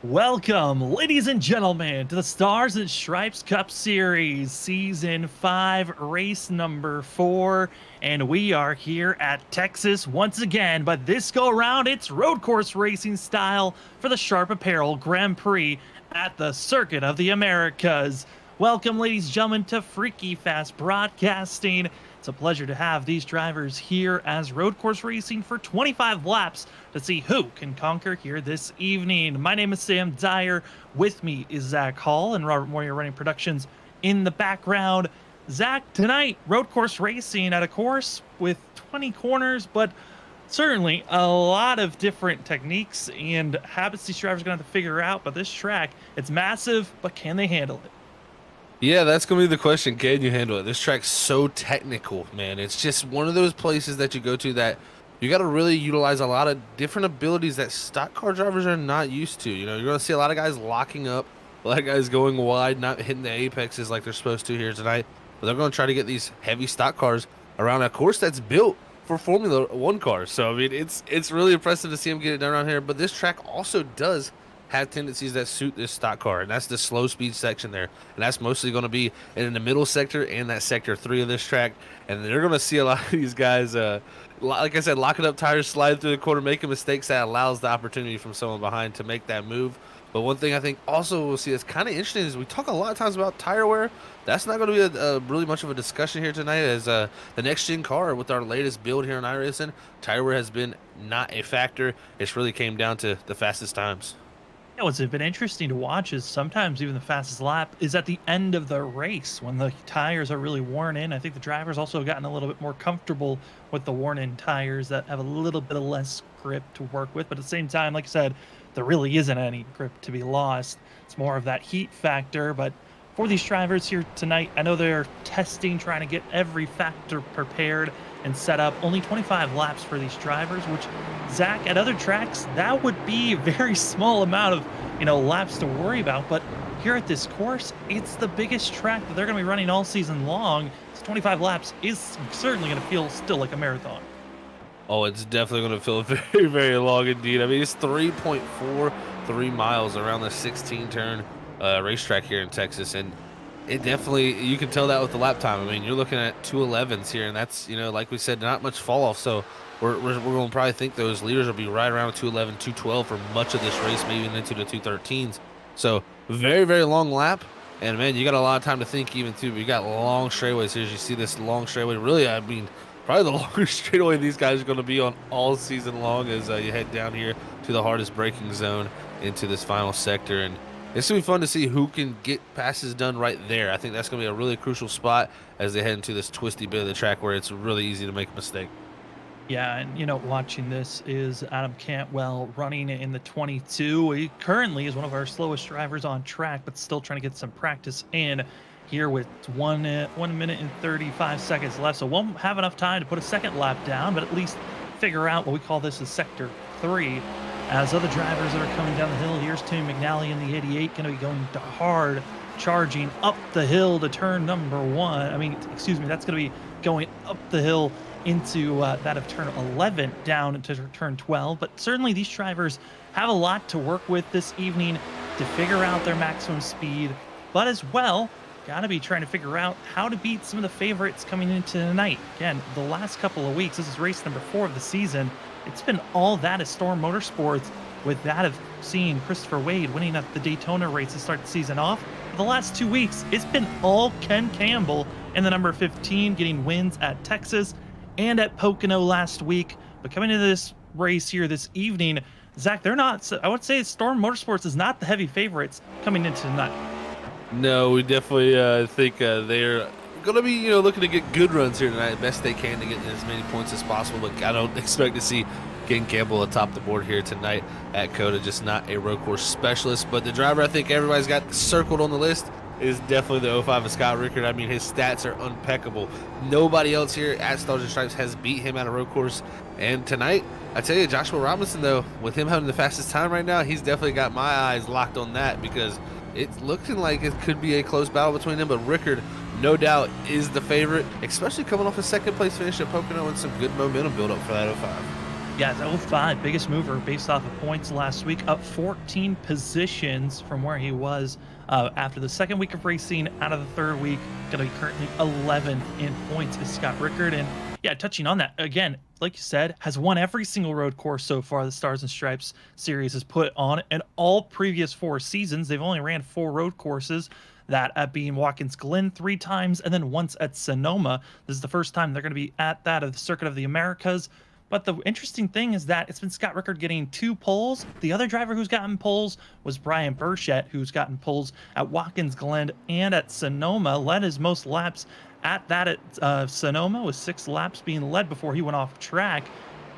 Welcome, ladies and gentlemen, to the Stars and Stripes Cup Series, Season 5, race number 4. And we are here at Texas once again, but this go around, it's road course racing style for the Sharp Apparel Grand Prix at the Circuit of the Americas. Welcome, ladies and gentlemen, to Freaky Fast Broadcasting. It's a pleasure to have these drivers here as road course racing for 25 laps to see who can conquer here this evening. My name is Sam Dyer. With me is Zach Hall and Robert Moyer running productions in the background. Zach, tonight, road course racing at a course with 20 corners, but certainly a lot of different techniques and habits these drivers are going to have to figure out. But this track, it's massive, but can they handle it? Yeah, that's going to be the question. Can you handle it? This track's so technical, man. It's just one of those places that you go to that you got to really utilize a lot of different abilities that stock car drivers are not used to. You know, you're going to see a lot of guys locking up, a lot of guys going wide, not hitting the apexes like they're supposed to here tonight. But they're going to try to get these heavy stock cars around a course that's built for Formula One cars. So, I mean, it's really impressive to see them get it done around here. But this track also does have tendencies that suit this stock car, and that's the slow speed section there, and that's mostly going to be in the middle sector and that sector 3 of this track. And they're going to see a lot of these guys like I said, locking up tires, sliding through the corner, making mistakes that allows the opportunity from someone behind to make that move. But one thing I think also we'll see that's kind of interesting is we talk a lot of times about tire wear. That's not going to be a really much of a discussion here tonight, as the next gen car with our latest build here in iRacing, tire wear has been not a factor. It's really came down to the fastest times. Yeah, what's been interesting to watch is sometimes even the fastest lap is at the end of the race when the tires are really worn in. I think the drivers also gotten a little bit more comfortable with the worn in tires that have a little bit of less grip to work with. But at the same time, like I said, there really isn't any grip to be lost. It's more of that heat factor. But for these drivers here tonight, I know they're testing, trying to get every factor prepared and set up. Only 25 laps for these drivers, which, Zach, at other tracks, that would be a very small amount of, laps to worry about. But here at this course, it's the biggest track that they're going to be running all season long. So 25 laps is certainly going to feel still like a marathon. Oh, it's definitely going to feel very, very long indeed. I mean, it's 3.43 miles around the 16-turn racetrack here in Texas, and it definitely, you can tell that with the lap time. I mean, you're looking at 2:11s here, and that's, like we said, not much fall off. So we're going to probably think those leaders will be right around 2:11, 2:12 for much of this race, maybe even into the 2:13s. So very, very long lap. And, man, you got a lot of time to think even, too. But you got long straightaways here. As you see this long straightaway, really, I mean, probably the longest straightaway these guys are going to be on all season long as you head down here to the hardest braking zone into this final sector. And it's going to be fun to see who can get passes done right there. I think that's going to be a really crucial spot as they head into this twisty bit of the track where it's really easy to make a mistake. Yeah, and watching this is Adam Cantwell running in the 22. He currently is one of our slowest drivers on track, but still trying to get some practice in here with 1 minute and 35 seconds left. So won't have enough time to put a second lap down, but at least figure out what we call this as sector 3. As other drivers that are coming down the hill, here's Tim McNally in the 88, going to be going hard, charging up the hill to turn number 1. That's going to be going up the hill into that of turn 11 down into turn 12. But certainly these drivers have a lot to work with this evening to figure out their maximum speed, but as well, got to be trying to figure out how to beat some of the favorites coming into the night. Again, the last couple of weeks, this is race number 4 of the season. It's been all that at Storm Motorsports, with that of seeing Christopher Wade winning at the Daytona race to start the season off. For the last 2 weeks, it's been all Ken Campbell and the number 15 getting wins at Texas and at Pocono last week. But coming into this race here this evening, Zach, they're not, I would say Storm Motorsports is not the heavy favorites coming into tonight. No, we definitely think they're going to be, looking to get good runs here tonight, best they can to get as many points as possible. But I don't expect to see Ken Campbell atop the board here tonight at COTA, just not a road course specialist. But the driver I think everybody's got circled on the list is definitely the 05 of Scott Rickard. I mean, his stats are impeccable. Nobody else here at Stars and Stripes has beat him at a road course. And tonight, I tell you, Joshua Robinson, though, with him having the fastest time right now, he's definitely got my eyes locked on that, because it's looking like it could be a close battle between them. But Rickard, no doubt, is the favorite, especially coming off a second place finish at Pocono and some good momentum build up for that 05. Yeah, it's 05, biggest mover based off of points last week, up 14 positions from where he was after the second week of racing. Out of the third week, going to be currently 11th in points is Scott Rickard. And yeah, touching on that again, like you said, has won every single road course so far the Stars and Stripes series has put on. And all previous 4 seasons, they've only ran 4 road courses. That at being Watkins Glen 3 times and then once at Sonoma. This is the first time they're going to be at that of the Circuit of the Americas. But the interesting thing is that it's been Scott Rickard getting 2 poles. The other driver who's gotten poles was Brian Burchett, who's gotten poles at Watkins Glen and at Sonoma, led his most laps at that at Sonoma, with 6 laps being led before he went off track.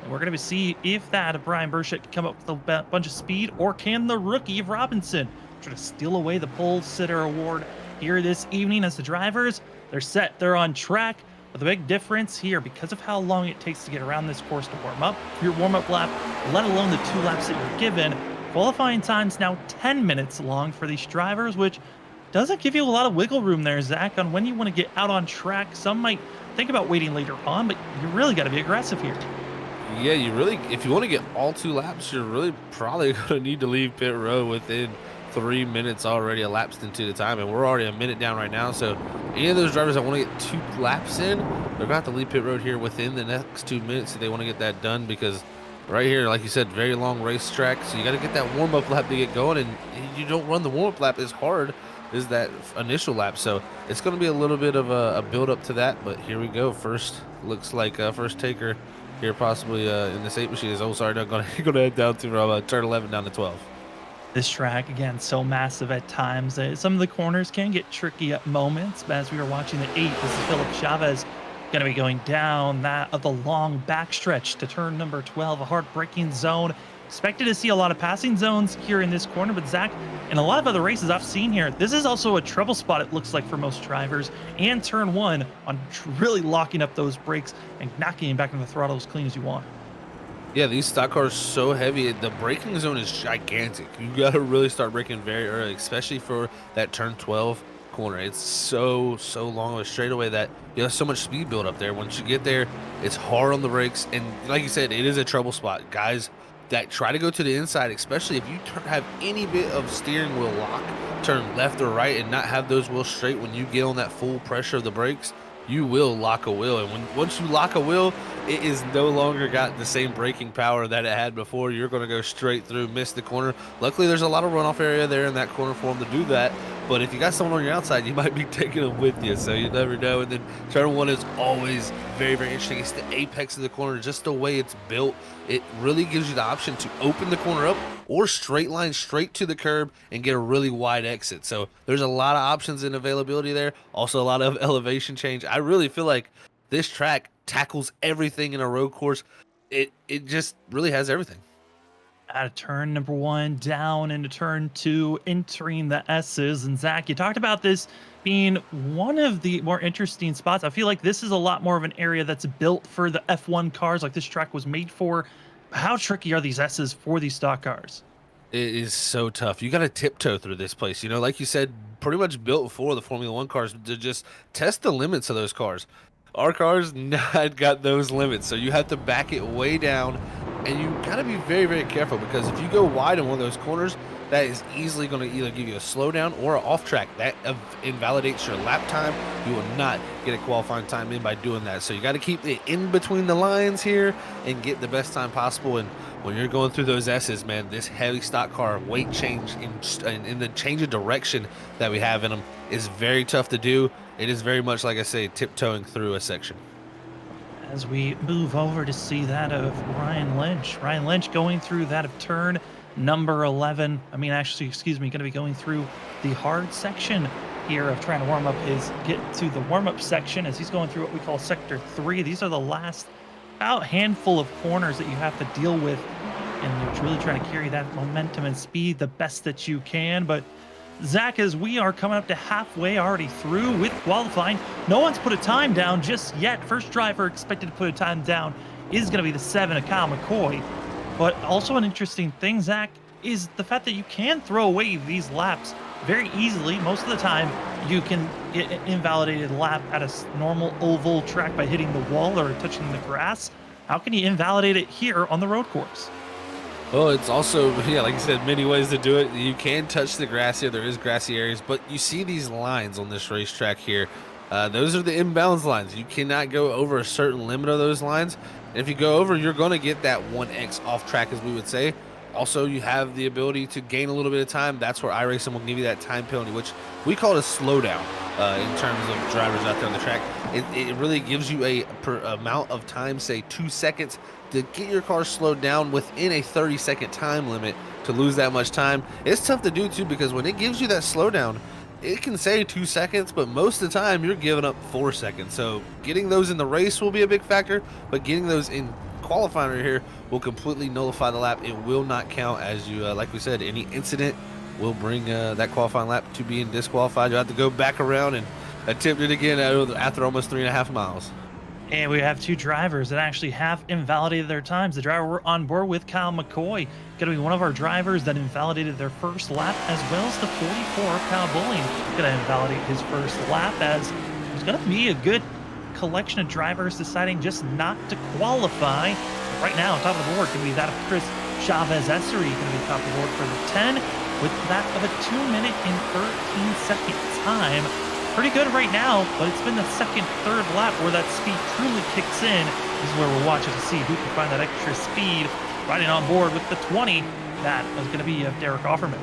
And we're going to see if that Brian Burchett can come up with a bunch of speed, or can the rookie Robinson try to steal away the pole sitter award here this evening as the drivers, they're set, they're on track. But the big difference here, because of how long it takes to get around this course to warm up, your warm-up lap, let alone the 2 laps that you're given, qualifying time's now 10 minutes long for these drivers, which doesn't give you a lot of wiggle room there, Zach, on when you want to get out on track. Some might think about waiting later on, but you really got to be aggressive here. Yeah, you really, if you want to get all 2 laps, you're really probably going to need to leave pit road within 3 minutes already elapsed into the time, and we're already a minute down right now. So any of those drivers that want to get 2 laps in, they're going to have to leave pit road here within the next 2 minutes if they want to get that done, because right here, like you said, very long racetrack, so you got to get that warm-up lap to get going, and you don't run the warm-up lap as hard as that initial lap. So it's going to be a little bit of a build-up to that, but here we go. First, looks like first taker here possibly in this 8 machine is, oh, sorry, not going to head down to turn 11 down to 12. This track, again, so massive at times. Some of the corners can get tricky at moments, but as we were watching the 8, this is Philip Chavez going to be going down that of the long backstretch to turn number 12, a hard braking zone. Expected to see a lot of passing zones here in this corner, but Zach, in a lot of other races I've seen here, this is also a trouble spot, it looks like, for most drivers, and turn 1 on really locking up those brakes and not getting back into the throttle as clean as you want. Yeah, these stock cars are so heavy. The braking zone is gigantic. You got to really start braking very early, especially for that turn 12 corner. It's so long of a straightaway that you have so much speed build up there. Once you get there, it's hard on the brakes, and like you said, it is a trouble spot. Guys that try to go to the inside, especially if you have any bit of steering wheel lock, turn left or right and not have those wheels straight, when you get on that full pressure of the brakes, you will lock a wheel. And once you lock a wheel, it is no longer got the same braking power that it had before. You're going to go straight through, miss the corner. Luckily, there's a lot of runoff area there in that corner for them to do that. But if you got someone on your outside, you might be taking them with you, so you never know. And then turn 1 is always very interesting. It's the apex of the corner, just the way it's built. It really gives you the option to open the corner up or straight line straight to the curb and get a really wide exit. So there's a lot of options and availability there. Also a lot of elevation change. I really feel like this track tackles everything in a road course. It just really has everything. Out of turn number 1, down into turn 2, entering the S's. And Zach, you talked about this being one of the more interesting spots. I feel like this is a lot more of an area that's built for the F1 cars, like this track was made for. How tricky are these S's for these stock cars? It is so tough. You got to tiptoe through this place. You know, like you said, pretty much built for the Formula One cars to just test the limits of those cars. Our car's not got those limits, so you have to back it way down, and you got to be very careful, because if you go wide in one of those corners, that is easily going to either give you a slowdown or an off track. That invalidates your lap time. You will not get a qualifying time in by doing that. So you got to keep it in between the lines here and get the best time possible. And when you're going through those S's, man, this heavy stock car weight change in the change of direction that we have in them is very tough to do. It is very much, like I say, tiptoeing through a section. As we move over to see that of Ryan Lynch. Ryan Lynch going through that of turn number 11. I mean, actually, excuse me, going to be going through the hard section here of trying to warm up get to the warm-up section as he's going through what we call sector 3. These are the last about handful of corners that you have to deal with, and you're really trying to carry that momentum and speed the best that you can. But Zach, as we are coming up to halfway already through with qualifying, no one's put a time down just yet. First driver expected to put a time down is going to be the 7 of Kyle McCoy. But also an interesting thing, Zach, is the fact that you can throw away these laps very easily. Most of the time, you can get an invalidated lap at a normal oval track by hitting the wall or touching the grass. How can you invalidate it here on the road course? Well, it's also, yeah, like you said, many ways to do it. You can touch the grass here. There is grassy areas, but you see these lines on this racetrack here. Those are the imbalance lines. You cannot go over a certain limit of those lines. And if you go over, you're going to get that 1x off track, as we would say. Also, you have the ability to gain a little bit of time. That's where iRacing will give you that time penalty, which we call it a slowdown in terms of drivers out there on the track. It really gives you a amount of time, say 2 seconds, to get your car slowed down within a 30-second time limit to lose that much time. It's tough to do too, because when it gives you that slowdown, it can say 2 seconds, but most of the time you're giving up 4 seconds. So getting those in the race will be a big factor, but getting those in qualifying right here will completely nullify the lap. It will not count as you, like we said, any incident will bring that qualifying lap to being disqualified. You'll have to go back around and attempt it again after almost 3.5 miles. And we have two drivers that actually have invalidated their times. The driver we're on board with, Kyle McCoy, going to be one of our drivers that invalidated their first lap, as well as the 44, Kyle Bulling, going to invalidate his first lap, as there's going to be a good collection of drivers deciding just not to qualify. Right now, on top of the board, going to be that of Chris Chavez-Essery, going to be top of the board for the 10, with that of a 2-minute and 13-second time. Pretty good right now, but it's been the second, third lap where that speed truly kicks in. This is where we're watching to see who can find that extra speed. Riding on board with the 20, that is going to be Derek Offerman.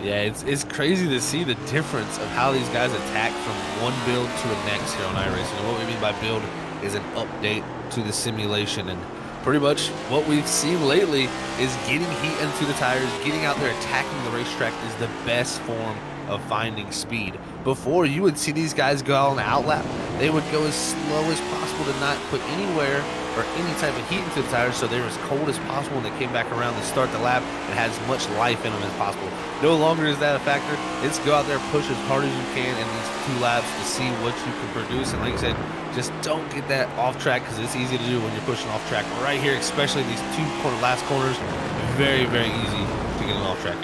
Yeah, it's crazy to see the difference of how these guys attack from one build to the next here on iRacing. And what we mean by build is an update to the simulation. And pretty much what we've seen lately is getting heat into the tires, getting out there attacking the racetrack is the best form of finding speed. Before, you would see these guys go out on the outlap. They would go as slow as possible to not put anywhere or any type of heat into the tires, so they were as cold as possible when they came back around to start the lap and had as much life in them as possible. No longer is that a factor. It's go out there, push as hard as you can in these 2 laps to see what you can produce. And like I said, just don't get that off track, because it's easy to do when you're pushing off track. Right here, especially these 2 last corners, very, very easy to get an off track.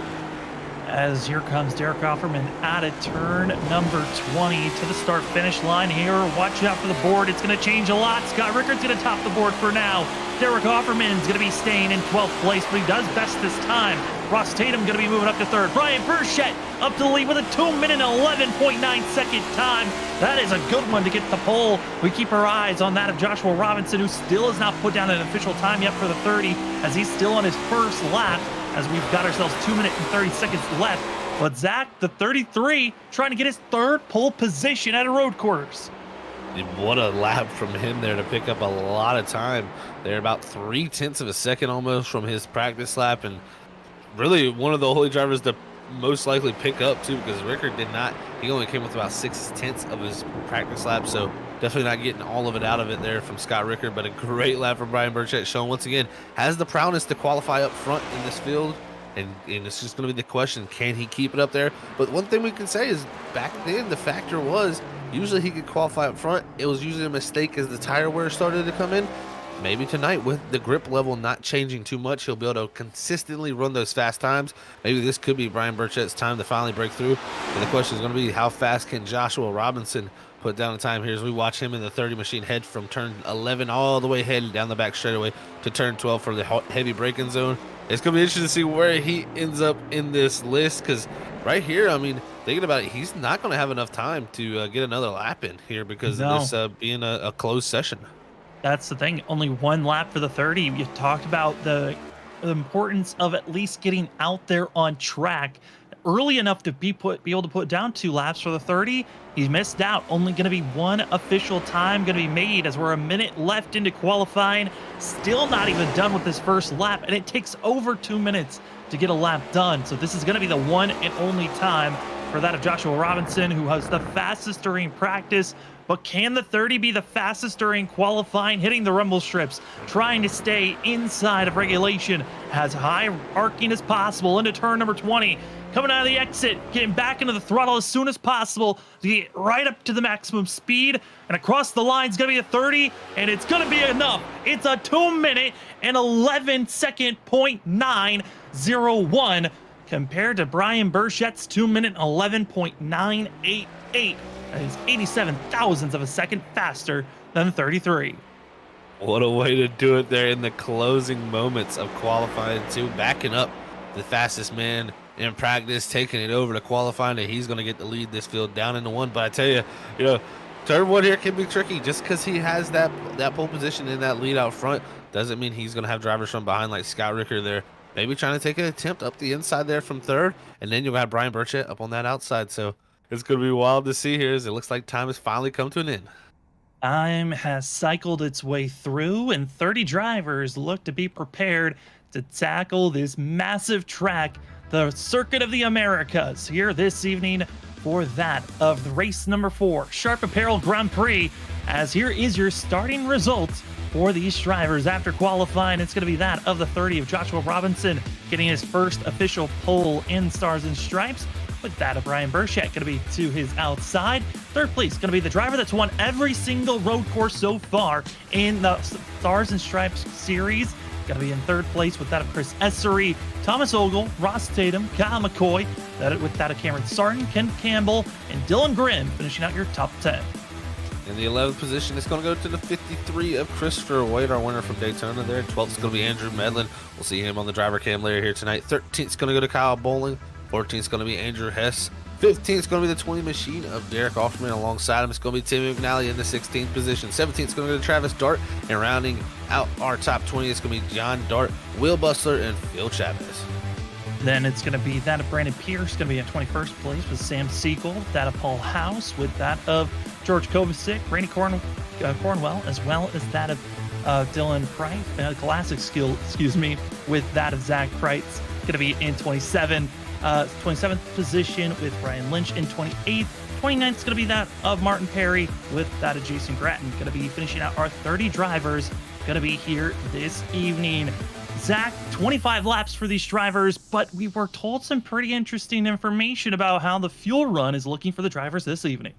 As here comes Derek Offerman out of turn number 20 to the start-finish line here. Watch out for the board. It's going to change a lot. Scott Rickard's going to top the board for now. Derek Offerman's going to be staying in 12th place, but he does best this time. Ross Tatum going to be moving up to third. Brian Burchett up to the lead with a 2-minute and 11.9 second time. That is a good one to get the pole. We keep our eyes on that of Joshua Robinson, who still has not put down an official time yet for the 30, as he's still on his first lap, as we've got ourselves 2 minutes and 30 seconds left. But Zach, the 33, trying to get his third pole position at a road course. What a lap from him there to pick up a lot of time. They're about 0.3 of a second almost from his practice lap, and really one of the only drivers to most likely pick up too, because Rickard did not. He only came with about 0.6 of his practice lap, so definitely not getting all of it out of it there from Scott Rickard. But a great lap from Brian Burchett, showing once again has the prowess to qualify up front in this field. And it's just going to be the question, can he keep it up there? But one thing we can say is back then the factor was usually he could qualify up front. It was usually a mistake as the tire wear started to come in. Maybe tonight, with the grip level not changing too much, he'll be able to consistently run those fast times. Maybe this could be Brian Burchett's time to finally break through. And the question is going to be, how fast can Joshua Robinson put down the time here as we watch him in the 30 machine head from turn 11 all the way headed down the back straightaway to turn 12 for the heavy braking zone. It's going to be interesting to see where he ends up in this list, because right here, I mean, thinking about it, he's not going to have enough time to get another lap in here because of this being a closed session. That's the thing. Only 1 lap for the 30. You talked about the importance of at least getting out there on track early enough to be able to put down 2 laps for the 30. He's missed out. Only going to be 1 official time going to be made, as we're a minute left into qualifying. Still not even done with this first lap, and it takes over 2 minutes to get a lap done. So this is going to be the one and only time for that of Joshua Robinson, who has the fastest during practice. But can the 30 be the fastest during qualifying, hitting the rumble strips, trying to stay inside of regulation, as high arcing as possible into turn number 20, coming out of the exit, getting back into the throttle as soon as possible to get right up to the maximum speed, and across the line is going to be a 30, and it's going to be enough. It's a 2-minute and 11-second .901 compared to Brian Burchett's 2-minute 11.988. That is 87 thousandths of a second faster than 33. What a way to do it there in the closing moments of qualifying two, backing up the fastest man in practice, taking it over to qualifying, and he's going to get the lead this field down into one. But I tell you, you know, turn one here can be tricky just because he has that pole position in that lead out front. Doesn't mean he's going to have drivers from behind like Scott Ricker there. Maybe trying to take an attempt up the inside there from third, and then you'll have Brian Burchett up on that outside. So it's going to be wild to see here as it looks like time has finally come to an end. Time has cycled its way through, and 30 drivers look to be prepared to tackle this massive track, the Circuit of the Americas, here this evening for that of the race number 4, Sharp Apparel Grand Prix. As here is your starting results for these drivers after qualifying. It's going to be that of the 30 of Joshua Robinson getting his first official pole in Stars and Stripes, with that of Brian Burchett going to be to his outside. Third place going to be the driver that's won every single road course so far in the Stars and Stripes series. Going to be in third place with that of Chris Essery, Thomas Ogle, Ross Tatum, Kyle McCoy, with that of Cameron Sarton, Ken Campbell, and Dylan Grimm finishing out your top 10. In the 11th position, it's going to go to the 53 of Christopher White, our winner from Daytona there. 12th is going to be Andrew Medlin. We'll see him on the driver cam later here tonight. 13th is going to go to Kyle Bowling. 14th is going to be Andrew Hess. 15th is going to be the 20 machine of Derek Offerman. Alongside him, it's going to be Tim McNally in the 16th position. 17th is going to go to Travis Dart. And rounding out our top 20, it's going to be John Dart, Will Bustler, and Phil Chavez. Then it's going to be that of Brandon Pierce, going to be in 21st place with Sam Siegel, that of Paul House, with that of George Kovacic, Randy Cornwell, as well as that of Dylan Price, Classic Skill, with that of Zach Price, going to be in 27th position with Ryan Lynch in 28th. 29th is going to be that of Martin Perry, with that of Jason Gratton. Going to be finishing out our 30 drivers going to be here this evening. Zach, 25 laps for these drivers, but we were told some pretty interesting information about how the fuel run is looking for the drivers this evening.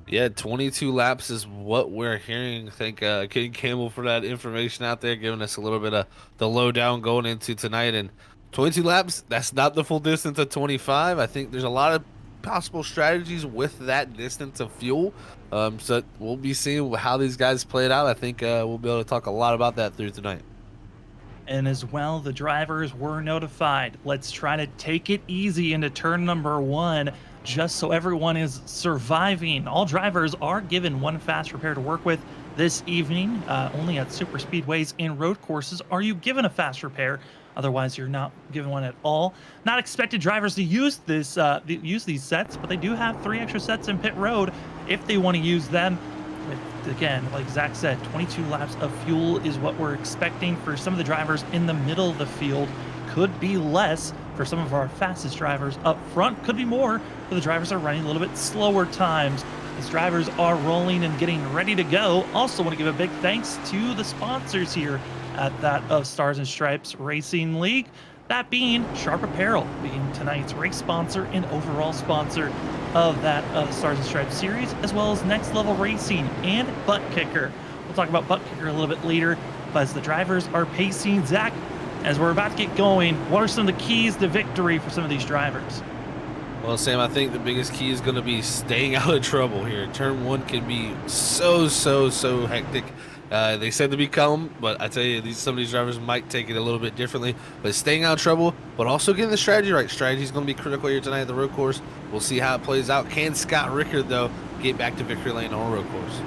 Yeah, 22 laps is what we're hearing. Thank Ken Campbell for that information out there, giving us a little bit of the lowdown going into tonight. And 22 laps, that's not the full distance of 25. I think there's a lot of possible strategies with that distance of fuel. So we'll be seeing how these guys play it out. I think we'll be able to talk a lot about that through tonight. And as well, the drivers were notified. Let's try to take it easy into turn number 1, just so everyone is surviving. All drivers are given one fast repair to work with this evening. Only at super speedways and road courses are you given a fast repair. Otherwise, you're not given one at all. Not expected drivers to use these sets, but they do have 3 extra sets in pit road if they want to use them. Again, like Zach said, 22 laps of fuel is what we're expecting for some of the drivers in the middle of the field. Could be less for some of our fastest drivers up front. Could be more for the drivers that are running a little bit slower times. As drivers are rolling and getting ready to go, also want to give a big thanks to the sponsors here at that of Stars and Stripes Racing League. That being Sharp Apparel, being tonight's race sponsor and overall sponsor of that Stars and Stripes series, as well as Next Level Racing and ButtKicker. We'll talk about ButtKicker a little bit later, but as the drivers are pacing, Zach, as we're about to get going, what are some of the keys to victory for some of these drivers? Well, Sam, I think the biggest key is going to be staying out of trouble here. Turn 1 can be so hectic. They said to be calm, but I tell you, some of these drivers might take it a little bit differently. But staying out of trouble, but also getting the strategy right. Strategy is going to be critical here tonight at the road course. We'll see how it plays out. Can Scott Ricker, though, get back to victory lane on a road course?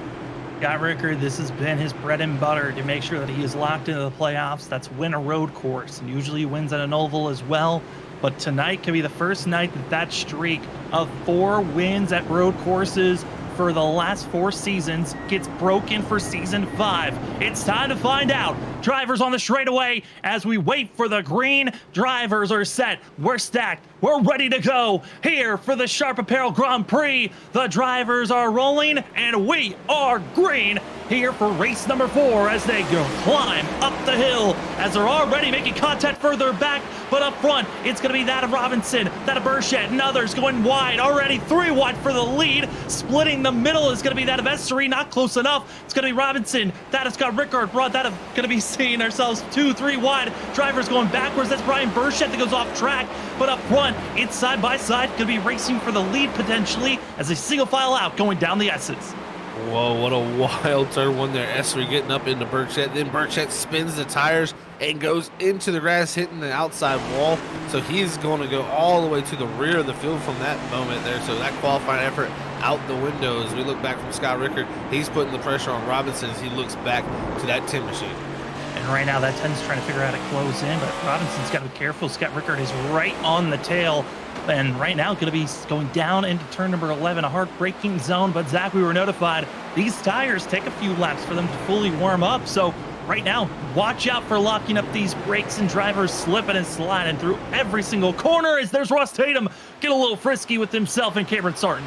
Scott Ricker, this has been his bread and butter to make sure that he is locked into the playoffs. That's win a road course, and usually he wins at an oval as well. But tonight could be the first night that streak of 4 wins at road courses for the last 4 seasons gets broken for season 5. It's time to find out. Drivers on the straightaway as we wait for the green. Drivers are set. We're stacked. We're ready to go here for the Sharp Apparel Grand Prix. The drivers are rolling and we are green here for race number 4 as they go climb up the hill as they're already making contact further back. But up front, it's going to be that of Robinson, that of Burchett, and others going wide. Already 3 wide for the lead. Splitting the middle is going to be that of Essery, not close enough. It's going to be Robinson. That has got Rickard. That is going to be seeing ourselves 2-3 wide. Drivers going backwards. That's Brian Burchett that goes off track. But up front, it's side by side. Going to be racing for the lead potentially as they single file out going down the S's. Whoa, what a wild turn one there. Essery getting up into Burchett. Then Burchett spins the tires and goes into the grass, hitting the outside wall. So he's going to go all the way to the rear of the field from that moment there. So that qualifying effort out the window as we look back from Scott Rickard. He's putting the pressure on Robinson as he looks back to that 10 machine. And right now that 10's trying to figure out how to close in, but Robinson's got to be careful. Scott Rickard is right on the tail. And right now going to be going down into turn number 11, a hard braking zone. But Zach, we were notified these tires take a few laps for them to fully warm up. So right now, watch out for locking up these brakes and drivers slipping and sliding through every single corner as there's Ross Tatum get a little frisky with himself and Cameron Sarton.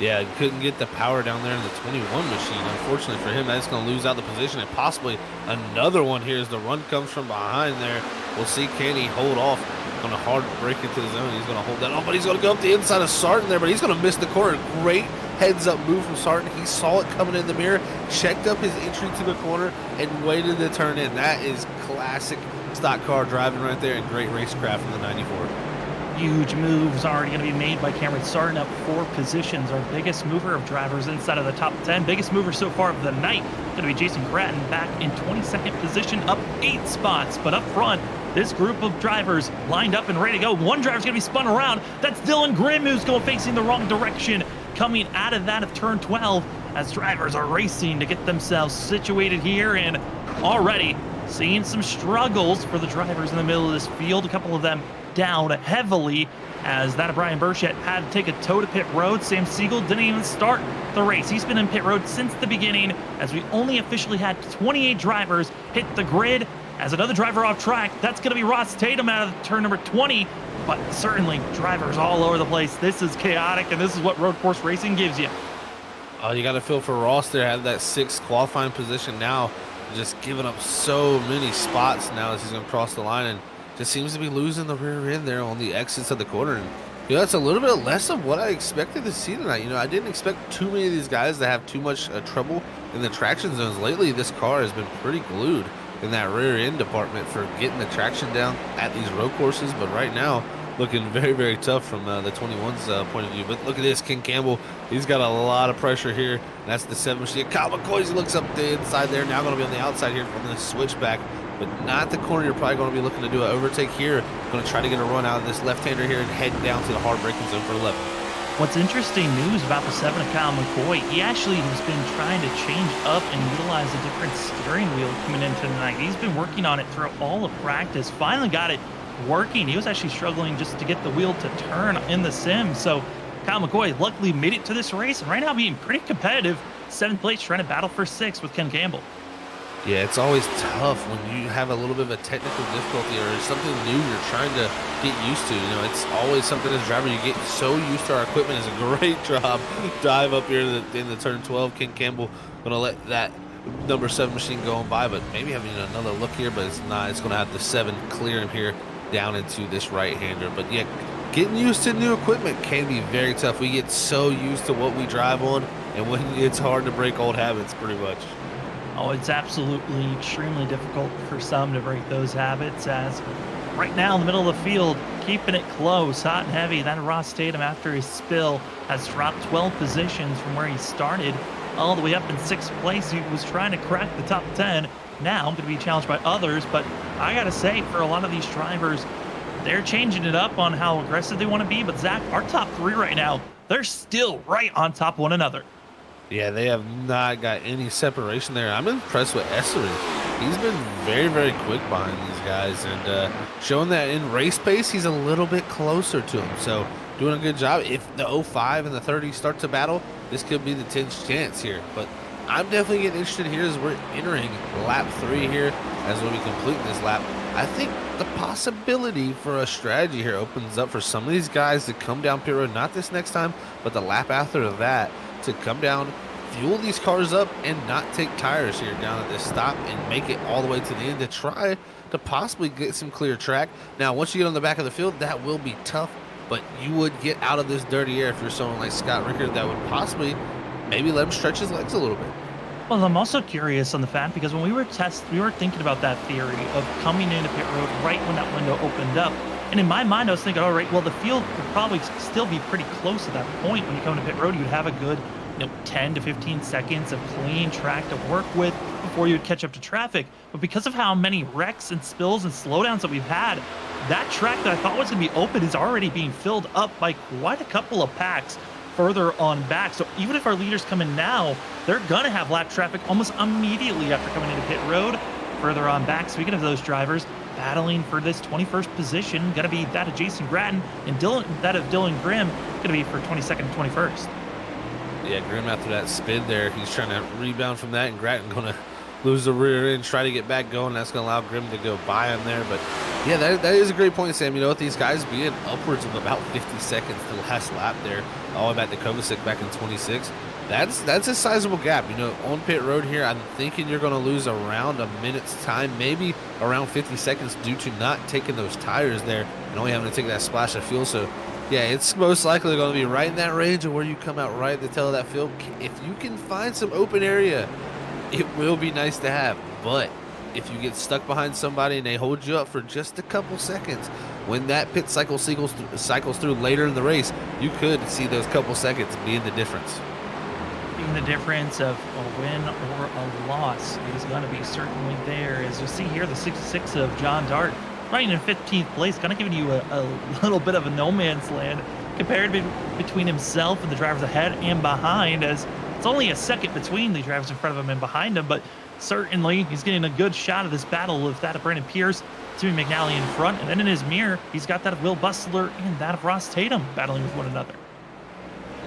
Yeah, couldn't get the power down there in the 21 machine. Unfortunately for him, that's going to lose out the position, and possibly another one here as the run comes from behind there. We'll see, can he hold off on a hard break into the zone? He's going to hold that on, but he's going to go up the inside of Sarton there, but he's going to miss the corner. Great heads-up move from Sarton. He saw it coming in the mirror, checked up his entry to the corner, and waited to turn in. That is classic stock car driving right there, and great racecraft from the 94. Huge moves already going to be made by Cameron Sarton, up 4 positions. Our biggest mover of drivers inside of the top 10. Biggest mover so far of the night going to be Jason Grattan, back in 22nd position, up 8 spots. But up front, this group of drivers lined up and ready to go. One driver's going to be spun around. That's Dylan Grimm, who's going facing the wrong direction, coming out of that of turn 12 as drivers are racing to get themselves situated here, and already seeing some struggles for the drivers in the middle of this field. A couple of them down heavily as that of Brian Burchett had to take a tow to pit road. Sam Siegel didn't even start the race. He's been in pit road since the beginning, as we only officially had 28 drivers hit the grid. As another driver off track, that's going to be Ross Tatum out of turn number 20, but certainly drivers all over the place. This is chaotic, and this is what road course racing gives you. Oh, you got to feel for Ross there. Had that 6th qualifying position now, just giving up so many spots now as he's going to cross the line, and just seems to be losing the rear end there on the exits of the corner. And that's a little bit less of what I expected to see tonight. I didn't expect too many of these guys to have too much trouble in the traction zones. Lately, this car has been pretty glued in that rear end department for getting the traction down at these road courses. But right now, looking very, very tough from the 21's point of view. But look at this, Ken Campbell. He's got a lot of pressure here. That's the 7 machine. Kyle McCoy looks up the inside there. Now going to be on the outside here from the switchback, but not the corner. You're probably going to be looking to do an overtake here. Going to try to get a run out of this left-hander here and head down to the hard braking zone for 11. What's interesting news about the 7 of Kyle McCoy, he actually has been trying to change up and utilize a different steering wheel coming into tonight. He's been working on it throughout all of practice. Finally got it working. He was actually struggling just to get the wheel to turn in the sim. So Kyle McCoy luckily made it to this race, and right now being pretty competitive. 7th place, trying to battle for 6th with Ken Campbell. Yeah, it's always tough when you have a little bit of a technical difficulty or something new you're trying to get used to. It's always something as a driver, you get so used to our equipment. It's a great job. Dive up here in the turn 12. Ken Campbell going to let that number 7 machine go on by, but maybe having another look here, but it's not. It's going to have the 7 clear him here down into this right-hander. But yeah, getting used to new equipment can be very tough. We get so used to what we drive on, and when it's hard to break old habits pretty much. Oh, it's absolutely extremely difficult for some to break those habits, as right now in the middle of the field, keeping it close, hot and heavy. That Ross Tatum, after his spill, has dropped 12 positions from where he started all the way up in 6th place. He was trying to crack the top 10. Now I'm going to be challenged by others, but I got to say, for a lot of these drivers, they're changing it up on how aggressive they want to be. But Zach, our top 3 right now, they're still right on top of one another. Yeah, they have not got any separation there. I'm impressed with Essery. He's been very, very quick behind these guys, and showing that in race pace, he's a little bit closer to him. So doing a good job. If the 05 and the 30 start to battle, this could be the 10th chance here. But I'm definitely getting interested here as we're entering lap 3 here, as we'll be completing this lap. I think the possibility for a strategy here opens up for some of these guys to come down pit road, not this next time, but the lap after that, to come down, fuel these cars up, and not take tires here down at this stop and make it all the way to the end to try to possibly get some clear track. Now, once you get on the back of the field, that will be tough, but you would get out of this dirty air if you're someone like Scott Rickard that would possibly maybe let him stretch his legs a little bit. Well, I'm also curious on the fact, because when we were thinking about that theory of coming into pit road right when that window opened up. And in my mind, I was thinking, all right, well, the field would probably still be pretty close at that point. When you come to pit road, you'd have a good 10 to 15 seconds of clean track to work with before you would catch up to traffic. But because of how many wrecks and spills and slowdowns that we've had, that track that I thought was going to be open is already being filled up by quite a couple of packs further on back. So even if our leaders come in now, they're going to have lap traffic almost immediately after coming into pit road. Further on back, speaking of those drivers, battling for this 21st position, going to be that of Jason Gratton, and that of Dylan Grimm, going to be for 22nd and 21st. Yeah, Grimm after that spin there, he's trying to rebound from that, and Grattan going to lose the rear end, try to get back going. That's going to allow Grimm to go by him there. But yeah, that is a great point, Sam. You know, with these guys being upwards of about 50 seconds the last lap there, all the way back to Kovacic back in 26, that's a sizable gap. You know, on pit road here, I'm thinking you're going to lose around a minute's time, maybe around 50 seconds due to not taking those tires there and only having to take that splash of fuel. So yeah, it's most likely going to be right in that range of where you come out right at the tail of that field. If you can find some open area, it will be nice to have. But if you get stuck behind somebody and they hold you up for just a couple seconds, when that pit cycle cycles through later in the race, you could see those couple seconds being the difference. Being the difference of a win or a loss is going to be certainly there. As you see here, the 66 of John Dart running in 15th place, kind of giving you a little bit of a no man's land compared between himself and the drivers ahead and behind, as it's only a second between the drivers in front of him and behind him, but certainly he's getting a good shot of this battle with that of Brandon Pierce, Timmy McNally in front, and then in his mirror, he's got that of Will Bustler and that of Ross Tatum battling with one another.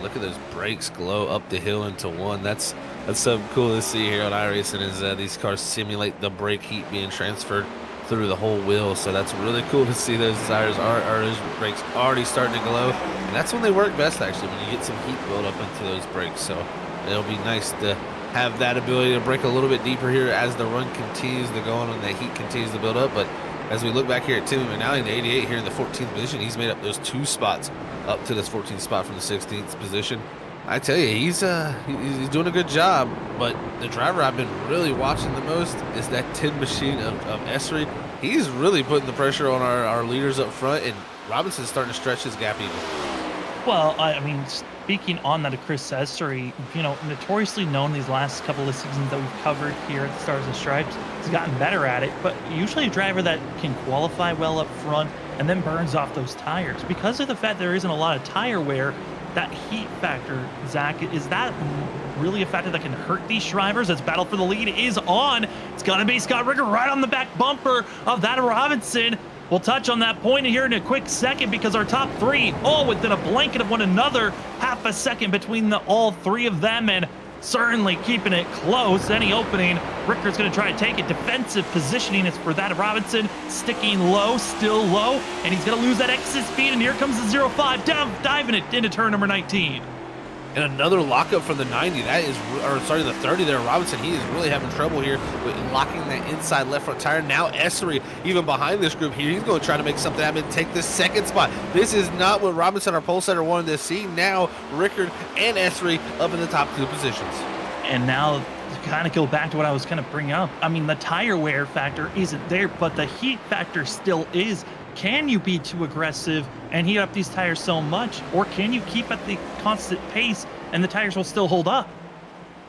Look at those brakes glow up the hill into one. That's something cool to see here on iRacing, is these cars simulate the brake heat being transferred through the whole wheel. So that's really cool to see those tires those brakes already starting to glow. And that's when they work best, actually, when you get some heat build up into those brakes. So it'll be nice to have that ability to brake a little bit deeper here as the run continues to go on and the heat continues to build up. But as we look back here at Timmy McNally in the 88 here in the 14th position, he's made up those 2 spots up to this 14th spot from the 16th position. I tell you, he's doing a good job, but the driver I've been really watching the most is that tin machine of Esri. He's really putting the pressure on our leaders up front, and Robinson's starting to stretch his gap even. Well, I mean, speaking on that of Chris Esri, you know, notoriously known these last couple of seasons that we've covered here at the Stars and Stripes, he's gotten better at it, but usually a driver that can qualify well up front and then burns off those tires. Because of the fact there isn't a lot of tire wear, that heat factor, Zach, is that really a factor that can hurt these drivers as battle for the lead is on? It's going to be Scott Ricker right on the back bumper of that Robinson. We'll touch on that point here in a quick second, because our top 3 all within a blanket of one another, half a second between all 3 of them, and certainly keeping it close. Any opening, Ricker's going to try to take it. Defensive positioning is for that of Robinson, sticking low, still low, and he's going to lose that exit speed, and here comes the 05, diving it into turn number 19. And another lockup from the 90. The 30 there. Robinson, he is really having trouble here with locking that inside left front tire. Now Esri, even behind this group here, he's going to try to make something happen, take this second spot. This is not what Robinson, our pole setter, wanted to see. Now Rickard and Esri up in the top 2 positions. And now to kind of go back to what I was kind of bringing up. I mean, the tire wear factor isn't there, but the heat factor still is. Can you be too aggressive and heat up these tires so much, or can you keep at the constant pace and the tires will still hold up?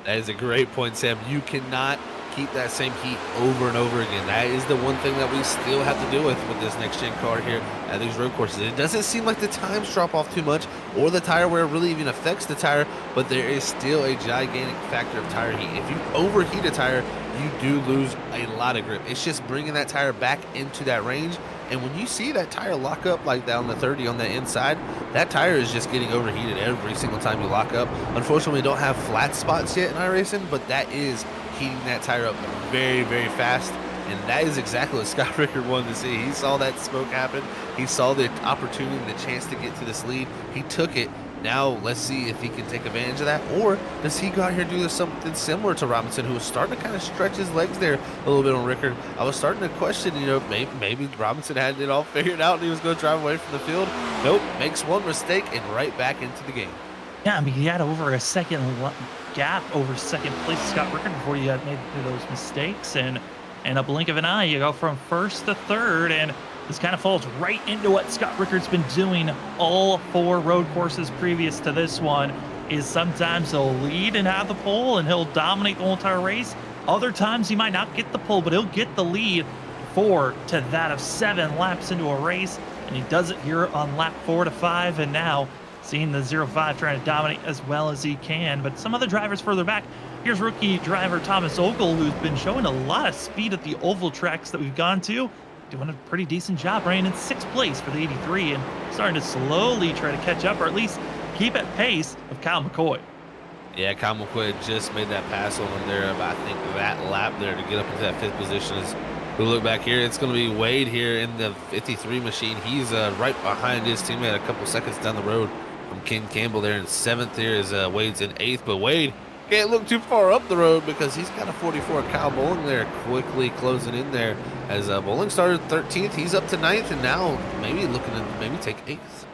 That is a great point, Sam. You cannot keep that same heat over and over again. That is the one thing that we still have to deal with this next-gen car here at these road courses. It doesn't seem like the times drop off too much or the tire wear really even affects the tire, but there is still a gigantic factor of tire heat. If you overheat a tire, you do lose a lot of grip. It's just bringing that tire back into that range. And when you see that tire lock up like that on the 30 on the inside, that tire is just getting overheated every single time you lock up. Unfortunately, we don't have flat spots yet in iRacing, but that is heating that tire up very, very fast. And that is exactly what Scott Rickard wanted to see. He saw that smoke happen. He saw the opportunity, the chance to get to this lead. He took it. Now let's see if he can take advantage of that, or does he go out here and do something similar to Robinson, who was starting to kind of stretch his legs there a little bit on Rickard. I was starting to question, you know, maybe Robinson had it all figured out and he was going to drive away from the field. Nope, makes one mistake and right back into the game. Yeah, I mean, he had over a second gap over second place Scott Rickard before you had made those mistakes, and in a blink of an eye, you go from first to third, and this kind of falls right into what Scott Rickard's been doing all 4 road courses previous to this one. is sometimes he'll lead and have the pole and he'll dominate the whole entire race. Other times he might not get the pole, but he'll get the lead 4 to that of 7 laps into a race. And he does it here on lap 4 to 5. And now seeing the 0-5 trying to dominate as well as he can. But some other drivers further back. Here's rookie driver Thomas Ogle, who's been showing a lot of speed at the oval tracks that we've gone to. Doing a pretty decent job, running in 6th place for the 83 and starting to slowly try to catch up, or at least keep at pace of Kyle McCoy. Yeah, Kyle McCoy just made that pass on him there, I think that lap there to get up into that 5th position. As we look back here, it's going to be Wade here in the 53 machine. He's right behind his teammate, a couple seconds down the road from Ken Campbell there in 7th here, as Wade's in 8th. But Wade can't look too far up the road because he's got a 44. Kyle Bowling there quickly closing in there, as Bowling started 13th. He's up to 9th and now maybe looking to maybe take 8th.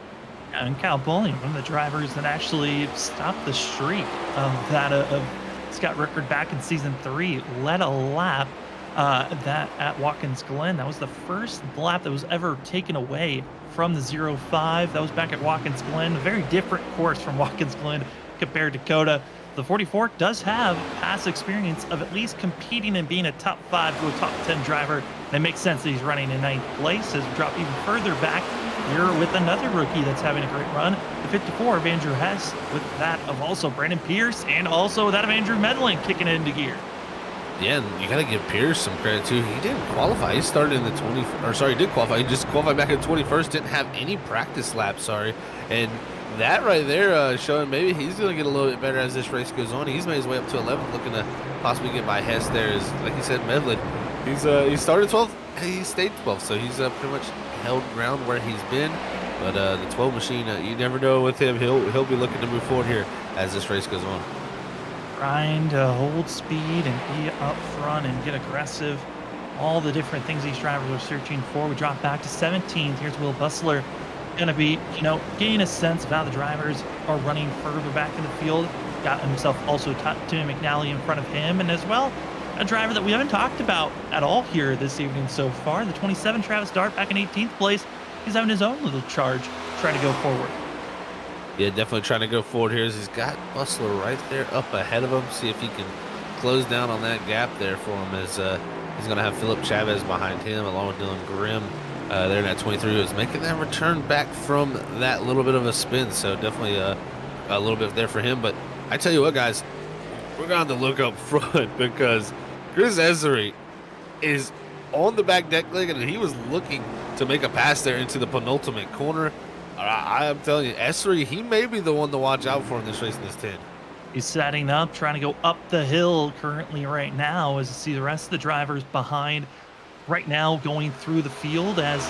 And Kyle Bowling, one of the drivers that actually stopped the streak of that of Scott Rickard back in season 3, led a lap that at Watkins Glen. That was the first lap that was ever taken away from the 0-5. That was back at Watkins Glen. A very different course from Watkins Glen compared to Coda. The 44 does have past experience of at least competing and being a top 5 to a top 10 driver. And it makes sense that he's running in 9th place. As we drop even further back here with another rookie that's having a great run, the 54 of Andrew Hess, with that of also Brandon Pierce and also that of Andrew Medlin kicking it into gear. Yeah, and you got to give Pierce some credit too. He didn't qualify. He started in the 20, or sorry, he did qualify. He just qualified back in 21st. Didn't have any practice laps. Sorry, and that right there showing maybe he's going to get a little bit better as this race goes on. He's made his way up to 11th, looking to possibly get by Hess there. Is like you said, Medlin. He started 12th. He stayed 12th, so he's pretty much held ground where he's been. But the 12 machine, you never know with him. He'll be looking to move forward here as this race goes on. Trying to hold speed and be up front and get aggressive. All the different things these drivers are searching for. We drop back to 17th. Here's Will Bustler. Going to be, getting a sense of how the drivers are running further back in the field. Got himself also Timmy McNally in front of him, and as well, a driver that we haven't talked about at all here this evening so far. The 27, Travis Dart, back in 18th place. He's having his own little charge, trying to go forward. Yeah, definitely trying to go forward here. As he's got Bustler right there up ahead of him. See if he can close down on that gap there for him, as he's going to have Philip Chavez behind him along with Dylan Grimm. There in that 23 who was making that return back from that little bit of a spin. So definitely a little bit there for him. But I tell you what, guys, we're going to look up front because Chris Esri is on the back deck leg, and he was looking to make a pass there into the penultimate corner. I am telling you, Esri, he may be the one to watch out for in this race in this 10. He's setting up, trying to go up the hill currently right now, as you see the rest of the drivers behind right now going through the field. As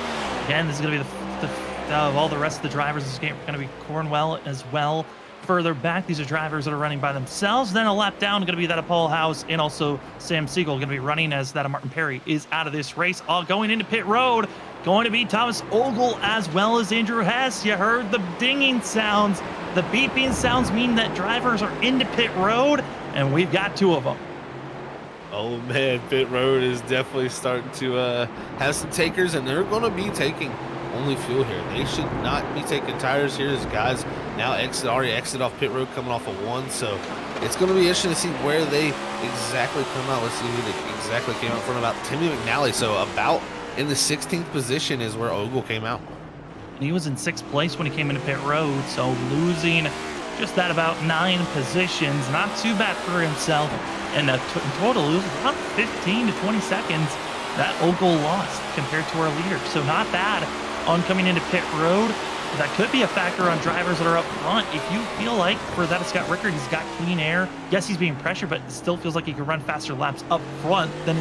again, this is going to be the of all the rest of the drivers. This is going to be Cornwell as well. Further back, these are drivers that are running by themselves. Then a lap down, going to be that of Paul House and also Sam Siegel, going to be running as that of Martin Perry is out of this race. All going into pit road, going to be Thomas Ogle as well as Andrew Hess. You heard the dinging sounds. The beeping sounds mean that drivers are into pit road, and we've got 2 of them. Oh man, pit road is definitely starting to have some takers, and they're going to be taking only fuel here. They should not be taking tires here, as guys now already exit off pit road coming off of 1. So it's going to be interesting to see where they exactly come out. Let's see who they exactly came out from. About Timmy McNally. So about in the 16th position is where Ogle came out. And he was in 6th place when he came into pit road, so losing just that about 9 positions. Not too bad for himself. And in total, it was around 15 to 20 seconds that Ogle lost compared to our leader. So not bad on coming into pit road. That could be a factor on drivers that are up front. If you feel like for that Scott Rickard, he's got clean air. Yes, he's being pressured, but it still feels like he can run faster laps up front than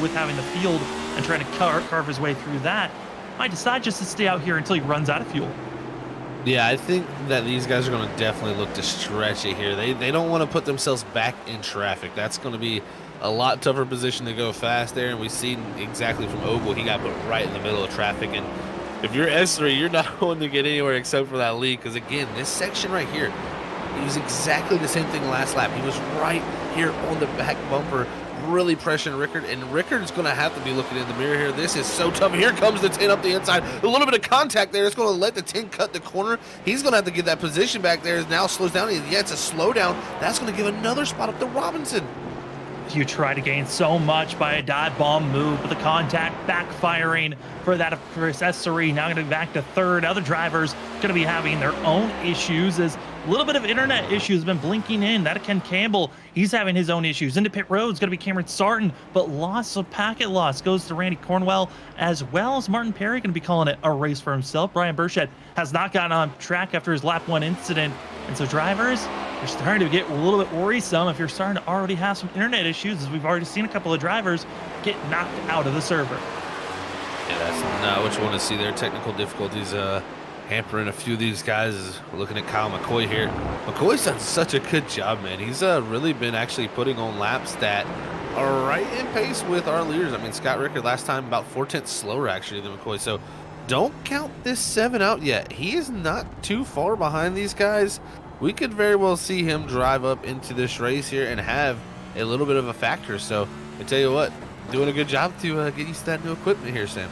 with having the field and trying to carve his way through that. Might decide just to stay out here until he runs out of fuel. Yeah, I think that these guys are going to definitely look to stretch it here. They don't want to put themselves back in traffic. That's going to be a lot tougher position to go fast there. And we've seen exactly from Ogle, he got put right in the middle of traffic. And if you're S3, you're not going to get anywhere except for that lead. Because again, this section right here, it was exactly the same thing last lap. He was right here on the back bumper, really pressuring Rickard, and Rickard's going to have to be looking in the mirror here. This is so tough. Here comes the 10 up the inside. A little bit of contact there. It's going to let the 10 cut the corner. He's going to have to get that position back there. It now slows down. Yeah, it's a slowdown. That's going to give another spot up to Robinson. You try to gain so much by a dive bomb move, but the contact backfiring for that of Chris Essery. Now going to be back to third. Other drivers going to be having their own issues as a little bit of internet issues have been blinking in. That of Ken Campbell, he's having his own issues. Into pit road is going to be Cameron Sarton, but loss of packet loss goes to Randy Cornwell, as well as Martin Perry going to be calling it a race for himself. Brian Burchett has not gotten on track after his lap 1 incident, and so drivers, you're starting to get a little bit worrisome if you're starting to already have some internet issues, as we've already seen a couple of drivers get knocked out of the server. Yeah, that's not what you want to see there. Technical difficulties hampering a few of these guys. We're looking at Kyle McCoy here. McCoy's done such a good job, man. He's really been actually putting on laps that are right in pace with our leaders. I mean, Scott Rickard last time about 4/10 slower actually than McCoy. So don't count this 7 out yet. He is not too far behind these guys. We could very well see him drive up into this race here and have a little bit of a factor. So I tell you what, doing a good job to get used to that new equipment here, Sam.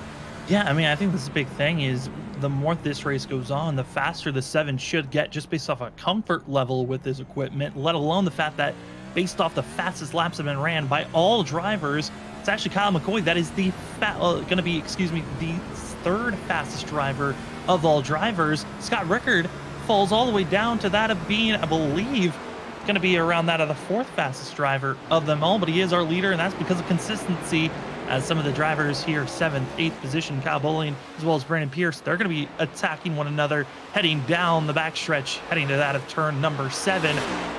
Yeah, I mean, I think this big thing is the more this race goes on, the faster the 7 should get just based off a comfort level with this equipment, let alone the fact that based off the fastest laps have been ran by all drivers, it's actually Kyle McCoy that is the going to be, the third fastest driver of all drivers. Scott Rickard falls all the way down to that of being, I believe, going to be around that of the 4th fastest driver of them all, but he is our leader, and that's because of consistency, as some of the drivers here, 7th, 8th position, Kyle Bowling, as well as Brandon Pierce, they're going to be attacking one another, heading down the backstretch, heading to that of turn number 7,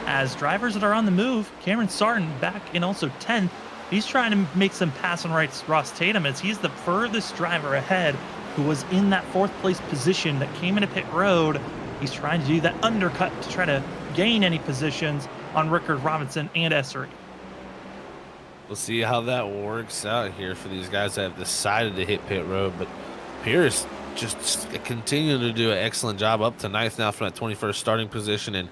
as drivers that are on the move, Cameron Sarton back in also 10th, he's trying to make some pass on Ross Tatum, as he's the furthest driver ahead, who was in that 4th place position that came into pit road. He's trying to do that undercut to try to gain any positions on Rickard, Robinson, and Essery. We'll see how that works out here for these guys that have decided to hit pit road. But Pierce just continuing to do an excellent job up to 9th now from that 21st starting position. And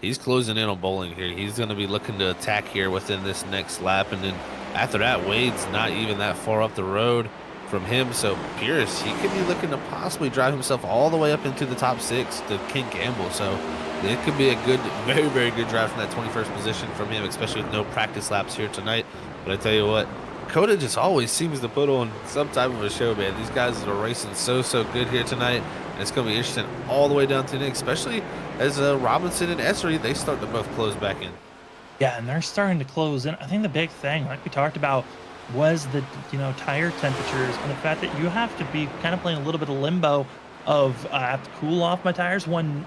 he's closing in on Bowling here. He's going to be looking to attack here within this next lap. And then after that, Wade's not even that far up the road from him. So Pierce, he could be looking to possibly drive himself all the way up into the top 6 to Ken Campbell. So it could be a good, very, very good drive from that 21st position from him, especially with no practice laps here tonight. But I tell you what, Coda just always seems to put on some type of a show, man. These guys are racing so good here tonight, and it's going to be interesting all the way down to the next, especially as Robinson and Essery, they start to both close back in. Yeah, and they're starting to close in. I think the big thing, like we talked about, was the tire temperatures and the fact that you have to be kind of playing a little bit of limbo of I have to cool off my tires one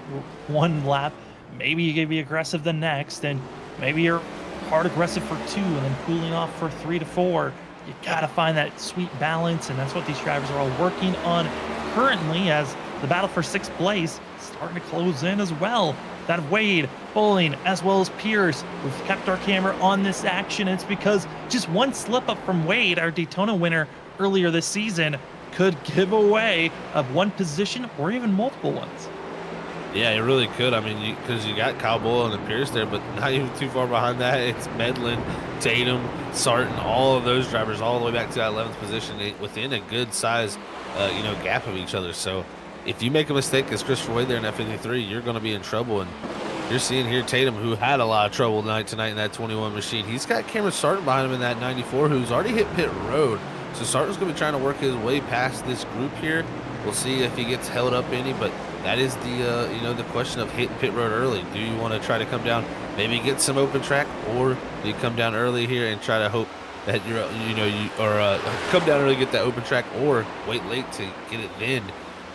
lap, maybe you can be aggressive the next, and maybe you're hard aggressive for 2 and then cooling off for 3 to 4. You gotta find that sweet balance, and that's what these drivers are all working on currently, as the battle for 6th place starting to close in as well. That of Wade, Bowling, as well as Pierce. We've kept our camera on this action. It's because just one slip up from Wade, our Daytona winner earlier this season, could give away of one position or even multiple ones. Yeah, it really could. I mean, because you got Kyle Bowling and Pierce there, but not even too far behind that. It's Medlin, Tatum, Sarton, all of those drivers all the way back to that 11th position within a good size, gap of each other. So if you make a mistake as Christopher Wade there in that 53, you're going to be in trouble. And you're seeing here Tatum, who had a lot of trouble tonight in that 21 machine. He's got Cameron Sarton behind him in that 94, who's already hit pit road. So Sarton's going to be trying to work his way past this group here. We'll see if he gets held up any, but that is the question of hitting pit road early. Do you want to try to come down, maybe get some open track, or do you come down early here and try to hope that come down early, get that open track, or wait late to get it then?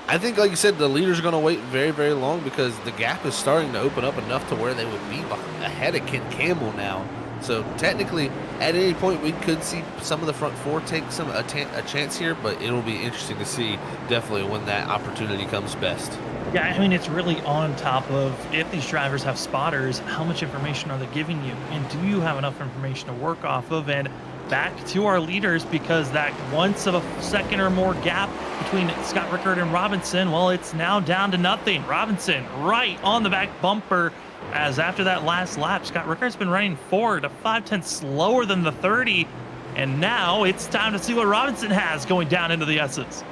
I think, like you said, the leaders are going to wait very, very long because the gap is starting to open up enough to where they would be ahead of Ken Campbell now. So technically, at any point, we could see some of the front 4 take a chance here, but it'll be interesting to see definitely when that opportunity comes best. Yeah, I mean, it's really on top of if these drivers have spotters, how much information are they giving you? And do you have enough information to work off of? And back to our leaders because that once of a second or more gap between Scott Rickard and Robinson, well, it's now down to nothing. Robinson right on the back bumper, as after that last lap, Scott Rickard's been running 4 to 5 tenths slower than the 30. And now it's time to see what Robinson has going down into the S's.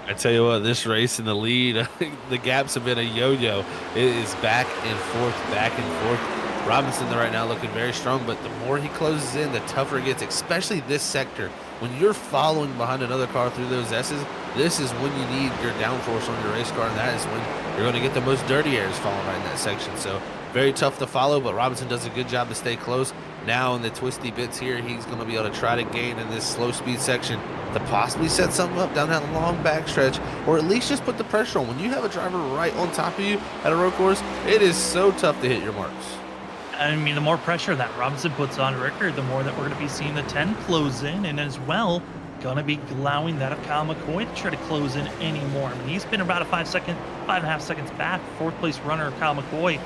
I tell you what, this race in the lead, the gaps have been a yo-yo. It is back and forth, back and forth. Robinson right now looking very strong, but the more he closes in, the tougher it gets, especially this sector. When you're following behind another car through those S's, this is when you need your downforce on your race car, and that is when you're going to get the most dirty airs falling right in that section. So very tough to follow, but Robinson does a good job to stay close. Now in the twisty bits here, he's going to be able to try to gain in this slow speed section to possibly set something up down that long backstretch, or at least just put the pressure on. When you have a driver right on top of you at a road course, it is so tough to hit your marks. I mean, the more pressure that Robinson puts on Rickard, the more that we're going to be seeing the 10 close in, and as well, going to be allowing that of Kyle McCoy to try to close in anymore. I mean, he's been about a 5.5 seconds back, fourth place runner Kyle McCoy,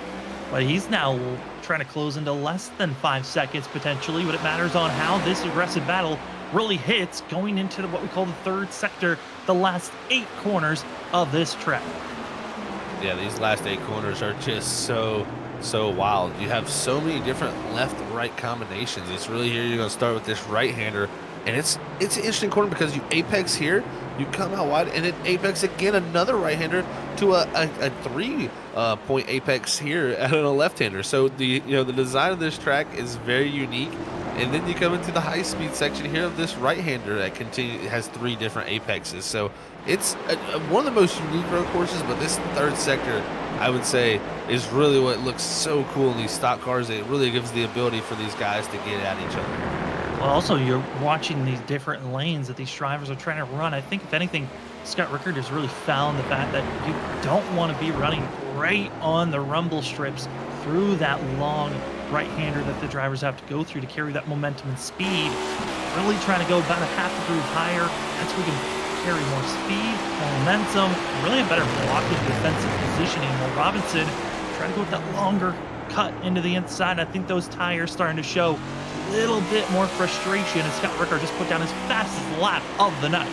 but he's now trying to close into less than 5 seconds potentially, but it matters on how this aggressive battle really hits going into what we call the third sector, the last 8 corners of this track. Yeah, these last 8 corners are just so wild. You have so many different left-right combinations. It's really here you're going to start with this right-hander, and it's an interesting corner because you apex here, you come out wide, and then apex again another right-hander to a 3-point apex here at a left-hander. So the design of this track is very unique. And then you come into the high-speed section here of this right-hander that has 3 different apexes. So it's one of the most unique road courses, but this third sector, I would say, is really what looks so cool in these stock cars. It really gives the ability for these guys to get at each other. Well, also, you're watching these different lanes that these drivers are trying to run. I think, if anything, Scott Rickard has really found the fact that you don't want to be running right on the rumble strips through that long right-hander that the drivers have to go through to carry that momentum and speed. Really trying to go about a half a groove higher. That's where we can carry more speed, more momentum, really a better blocking defensive positioning. While Robinson trying to go with that longer cut into the inside. I think those tires starting to show a little bit more frustration, and Scott Rickard just put down his fastest lap of the night.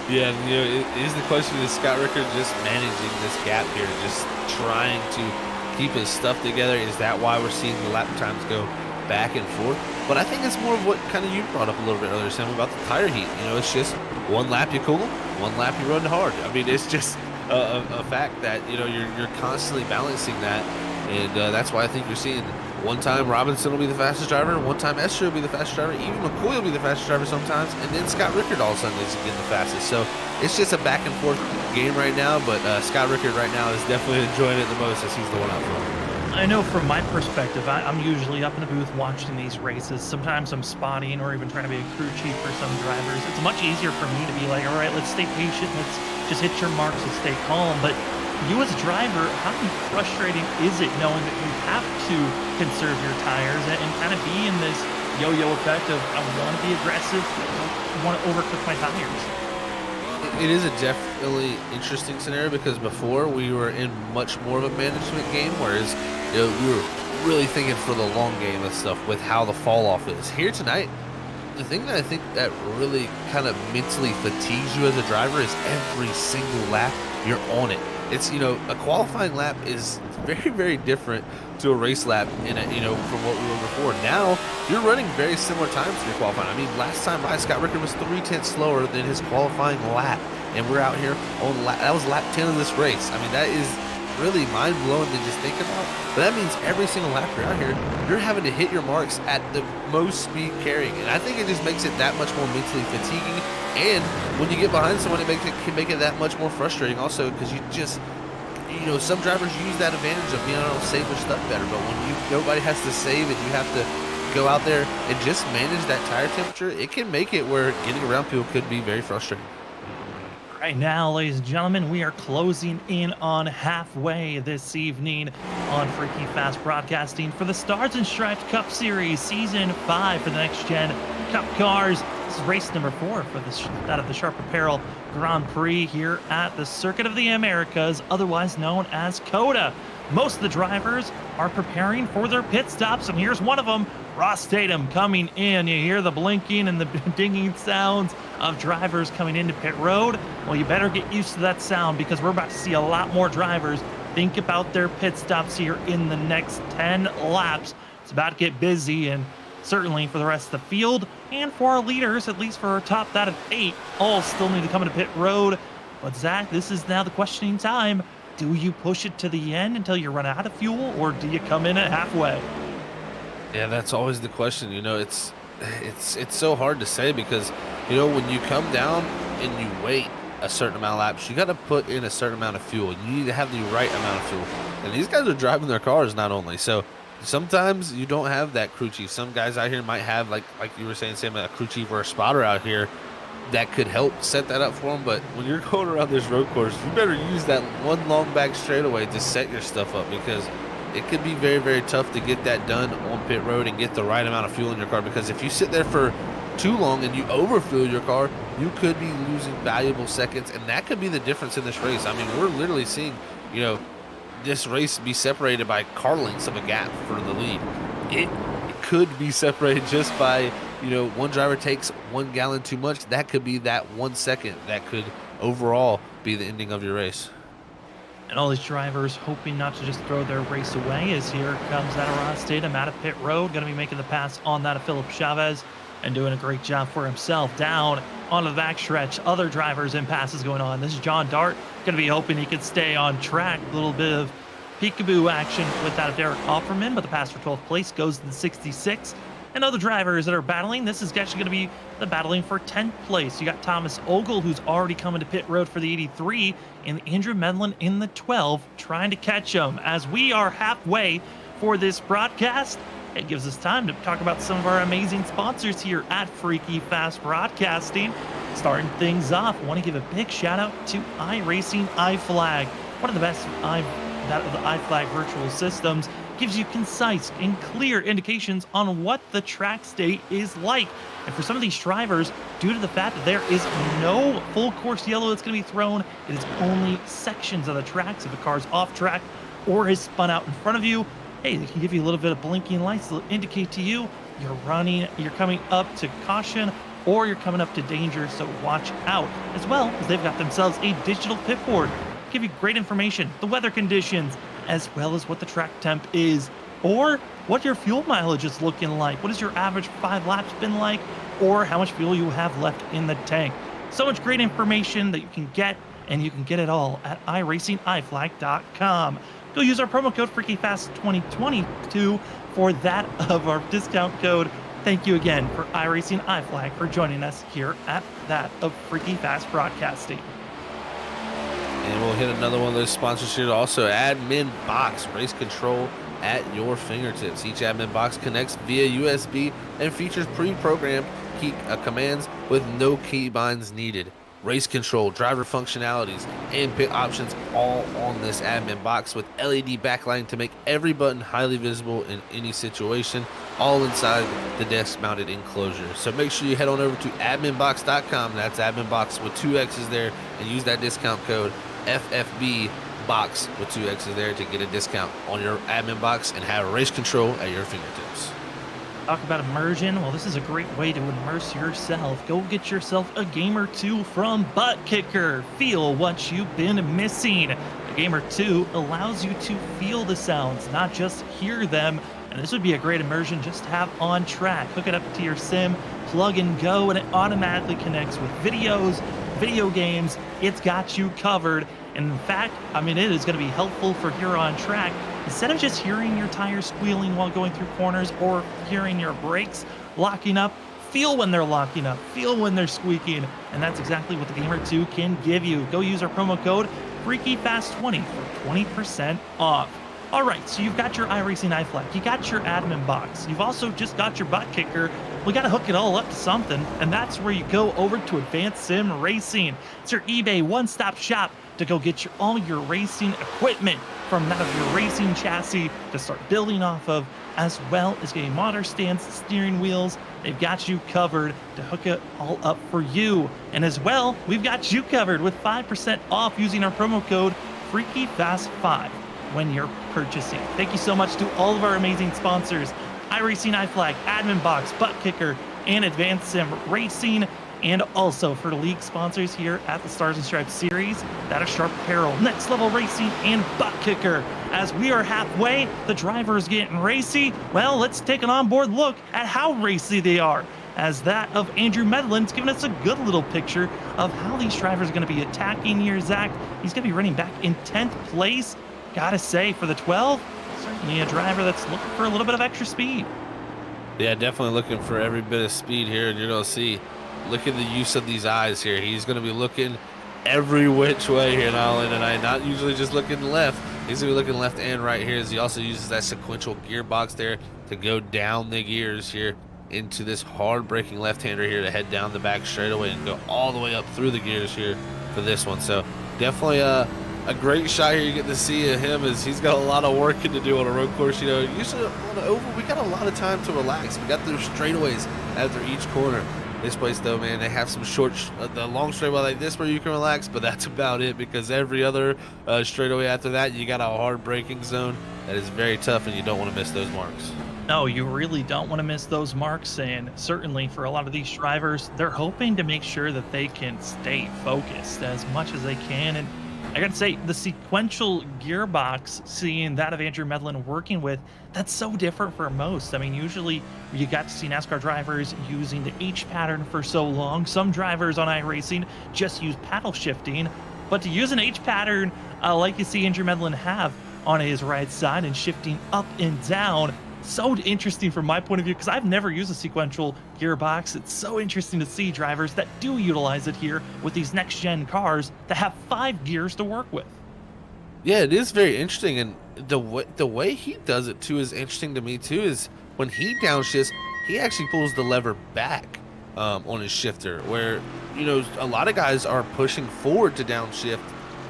Yeah, it is the question, is Scott Rickard just managing this gap here, just trying to keep his stuff together? Is that why we're seeing the lap times go back and forth? But I think it's more of what kind of you brought up a little bit earlier, Sam, about the tire heat. It's just one lap you cool them, one lap you run hard. I mean, it's just a fact that you're constantly balancing that, and that's why I think you're seeing one time Robinson will be the fastest driver, one time Esther will be the fastest driver, even McCoy will be the fastest driver sometimes, and then Scott Rickard all of a sudden is again the fastest. So it's just a back and forth game right now, but Scott Rickard right now is definitely enjoying it the most as he's the one out front. I know from my perspective, I'm usually up in the booth watching these races. Sometimes I'm spotting or even trying to be a crew chief for some drivers. It's much easier for me to be like, all right, let's stay patient, let's just hit your marks and stay calm. But you as a driver, how frustrating is it knowing that you have to conserve your tires and kind of be in this yo-yo effect of, I want to be aggressive, I want to overcook my tires? It is a definitely interesting scenario because before we were in much more of a management game, whereas we were really thinking for the long game and stuff with how the fall off is. Here tonight, the thing that I think that really kind of mentally fatigues you as a driver is every single lap you're on it. It's a qualifying lap is very, very different to a race lap from what we were before. Now you're running very similar times to your qualifying. I mean, last time by Scott Rickard was 3/10 slower than his qualifying lap, and we're out here on that was lap 10 of this race. I mean, that is really mind-blowing to just think about. But that means every single lap you're out here, you're having to hit your marks at the most speed carrying, and I think it just makes it that much more mentally fatiguing. And when you get behind someone, it can make it that much more frustrating also, because you just some drivers use that advantage of being able to save their stuff better, but when nobody has to save and you have to go out there and just manage that tire temperature, it can make it where getting around people could be very frustrating. Right now, ladies and gentlemen, we are closing in on halfway this evening on Freaky Fast Broadcasting for the Stars and Stripes Cup Series Season 5 for the Next Gen Cup Cars. This is race number 4 for that of the Sharp Apparel Grand Prix here at the Circuit of the Americas, otherwise known as COTA. most of the drivers are preparing for their pit stops, and here's one of them, Ross Tatum coming in. You hear the blinking and the dinging sounds of drivers coming into pit road. Well, you better get used to that sound because we're about to see a lot more drivers think about their pit stops here in the next 10 laps. It's about to get busy, and certainly for the rest of the field and for our leaders, at least for our top that of 8, all still need to come into pit road. But Zach, this is now the questioning time. Do you push it to the end until you run out of fuel, or do you come in at halfway? Yeah, that's always the question. It's so hard to say because when you come down and you wait a certain amount of laps, you got to put in a certain amount of fuel. You need to have the right amount of fuel, and these guys are driving their cars not only. So sometimes you don't have that crew chief. Some guys out here might have like you were saying, Sam, a crew chief or a spotter out here that could help set that up for them. But when you're going around this road course, you better use that one long back straightaway to set your stuff up because it could be very, very tough to get that done on pit road and get the right amount of fuel in your car. Because if you sit there for too long and you overfuel your car, you could be losing valuable seconds, and that could be the difference in this race. I mean, we're literally seeing, this race be separated by car lengths of a gap for the lead. It could be separated just by one driver takes 1 gallon too much. That could be that 1 second that could overall be the ending of your race. And all these drivers hoping not to just throw their race away as here comes that Ross Tatum out of pit road, going to be making the pass on that of Philip Chavez and doing a great job for himself. Down on the backstretch, other drivers and passes going on. This is John Dart, going to be hoping he could stay on track. A little bit of peekaboo action with that of Derek Offerman, but the pass for 12th place goes to the 66. And other drivers that are battling, this is actually going to be the battling for 10th place. You got Thomas Ogle, who's already coming to pit road for the 83, and Andrew Medlin in the 12, trying to catch him. As we are halfway for this broadcast, it gives us time to talk about some of our amazing sponsors here at Freaky Fast Broadcasting. Starting things off, I want to give a big shout out to iRacing iFlag, one of the best that of the iFlag virtual systems. Gives you concise and clear indications on what the track state is like. And for some of these drivers, due to the fact that there is no full course yellow that's going to be thrown, it is only sections of the tracks. If a car's off track or has spun out in front of you, hey, they can give you a little bit of blinking lights to indicate to you you're coming up to caution or you're coming up to danger, so watch out. As well as they've got themselves a digital pit board, give you great information, the weather conditions, as well as what the track temp is, or what your fuel mileage is looking like. What has your average 5 laps been like, or how much fuel you have left in the tank. So much great information that you can get, and you can get it all at iRacingIFlag.com. Go use our promo code FreakyFast2022 for that of our discount code. Thank you again for iRacing iFlag for joining us here at that of Freaky Fast Broadcasting. And we'll hit another one of those sponsors here also. Admin Box, race control at your fingertips. Each admin box connects via USB and features pre-programmed key commands with no keybinds needed. Race control, driver functionalities, and pit options all on this admin box with LED backlighting to make every button highly visible in any situation, all inside the desk-mounted enclosure. So make sure you head on over to adminbox.com. That's adminbox with 2 X's there, and use that discount code FFB box with 2 X's there to get a discount on your admin box and have race control at your fingertips. Talk about immersion. Well, this is a great way to immerse yourself. Go get yourself a game or two from ButtKicker. Feel what you've been missing. A game or two allows you to feel the sounds, not just hear them. And this would be a great immersion just to have on track. Hook it up to your sim, plug and go, and it automatically connects with videos, video games. It's got you covered. And in fact, it is going to be helpful for here on track. Instead of just hearing your tires squealing while going through corners or hearing your brakes locking up, feel when they're locking up, feel when they're squeaking. And that's exactly what the Gamer 2 can give you. Go use our promo code FreakyFast20 for 20% off. All right, so you've got your iRacing iFlag, you got your admin box, you've also just got your ButtKicker. We got to hook it all up to something, and that's where you go over to Advanced Sim Racing. It's your eBay one-stop shop to go get all your racing equipment, from that of your racing chassis to start building off of, as well as getting monitor stands, steering wheels. They've got you covered to hook it all up for you. And as well, we've got you covered with 5% off using our promo code FreakyFast5. when you're purchasing. Thank you so much to all of our amazing sponsors, iRacing, iFlag, Admin Box, ButtKicker, and Advanced Sim Racing, and also for league sponsors here at the Stars and Stripes series, that is Sharp Apparel, Next Level Racing, and ButtKicker. As we are halfway, the drivers getting racy. Well, let's take an onboard look at how racy they are, as that of Andrew Medlin's giving us a good little picture of how these drivers are going to be attacking here. Zach, he's going to be running back in 10th place. Gotta say, for the 12, certainly a driver that's looking for a little bit of extra speed. Yeah, definitely looking for every bit of speed here, and you're going to see, look at the use of these eyes here. He's going to be looking every which way here, not only tonight, not usually just looking left. He's going to be looking left and right here, as he also uses that sequential gearbox there to go down the gears here into this hard braking left-hander here to head down the back straightaway and go all the way up through the gears here for this one. So definitely a great shot here you get to see him, as he's got a lot of working to do on a road course. You know, usually on the oval, we got a lot of time to relax. We got those straightaways after each corner. This place, though, man, they have some short, the long straightaway like this where you can relax, but that's about it, because every other straightaway after that, you got a hard braking zone that is very tough, and you don't want to miss those marks. No, you really don't want to miss those marks, and certainly for a lot of these drivers, they're hoping to make sure that they can stay focused as much as they can. And I gotta say, the sequential gearbox, seeing that of Andrew Medlin working with, that's so different for most. I mean, usually you got to see NASCAR drivers using the H pattern for so long. Some drivers on iRacing just use paddle shifting, but to use an H pattern like you see Andrew Medlin have on his right side and shifting up and down, so interesting from my point of view, because I've never used a sequential gearbox. It's so interesting to see drivers that do utilize it here with these next gen cars that have 5 gears to work with. Yeah, it is very interesting, and the way he does it too is interesting to me too. Is when he downshifts, he actually pulls the lever back on his shifter, where, you know, a lot of guys are pushing forward to downshift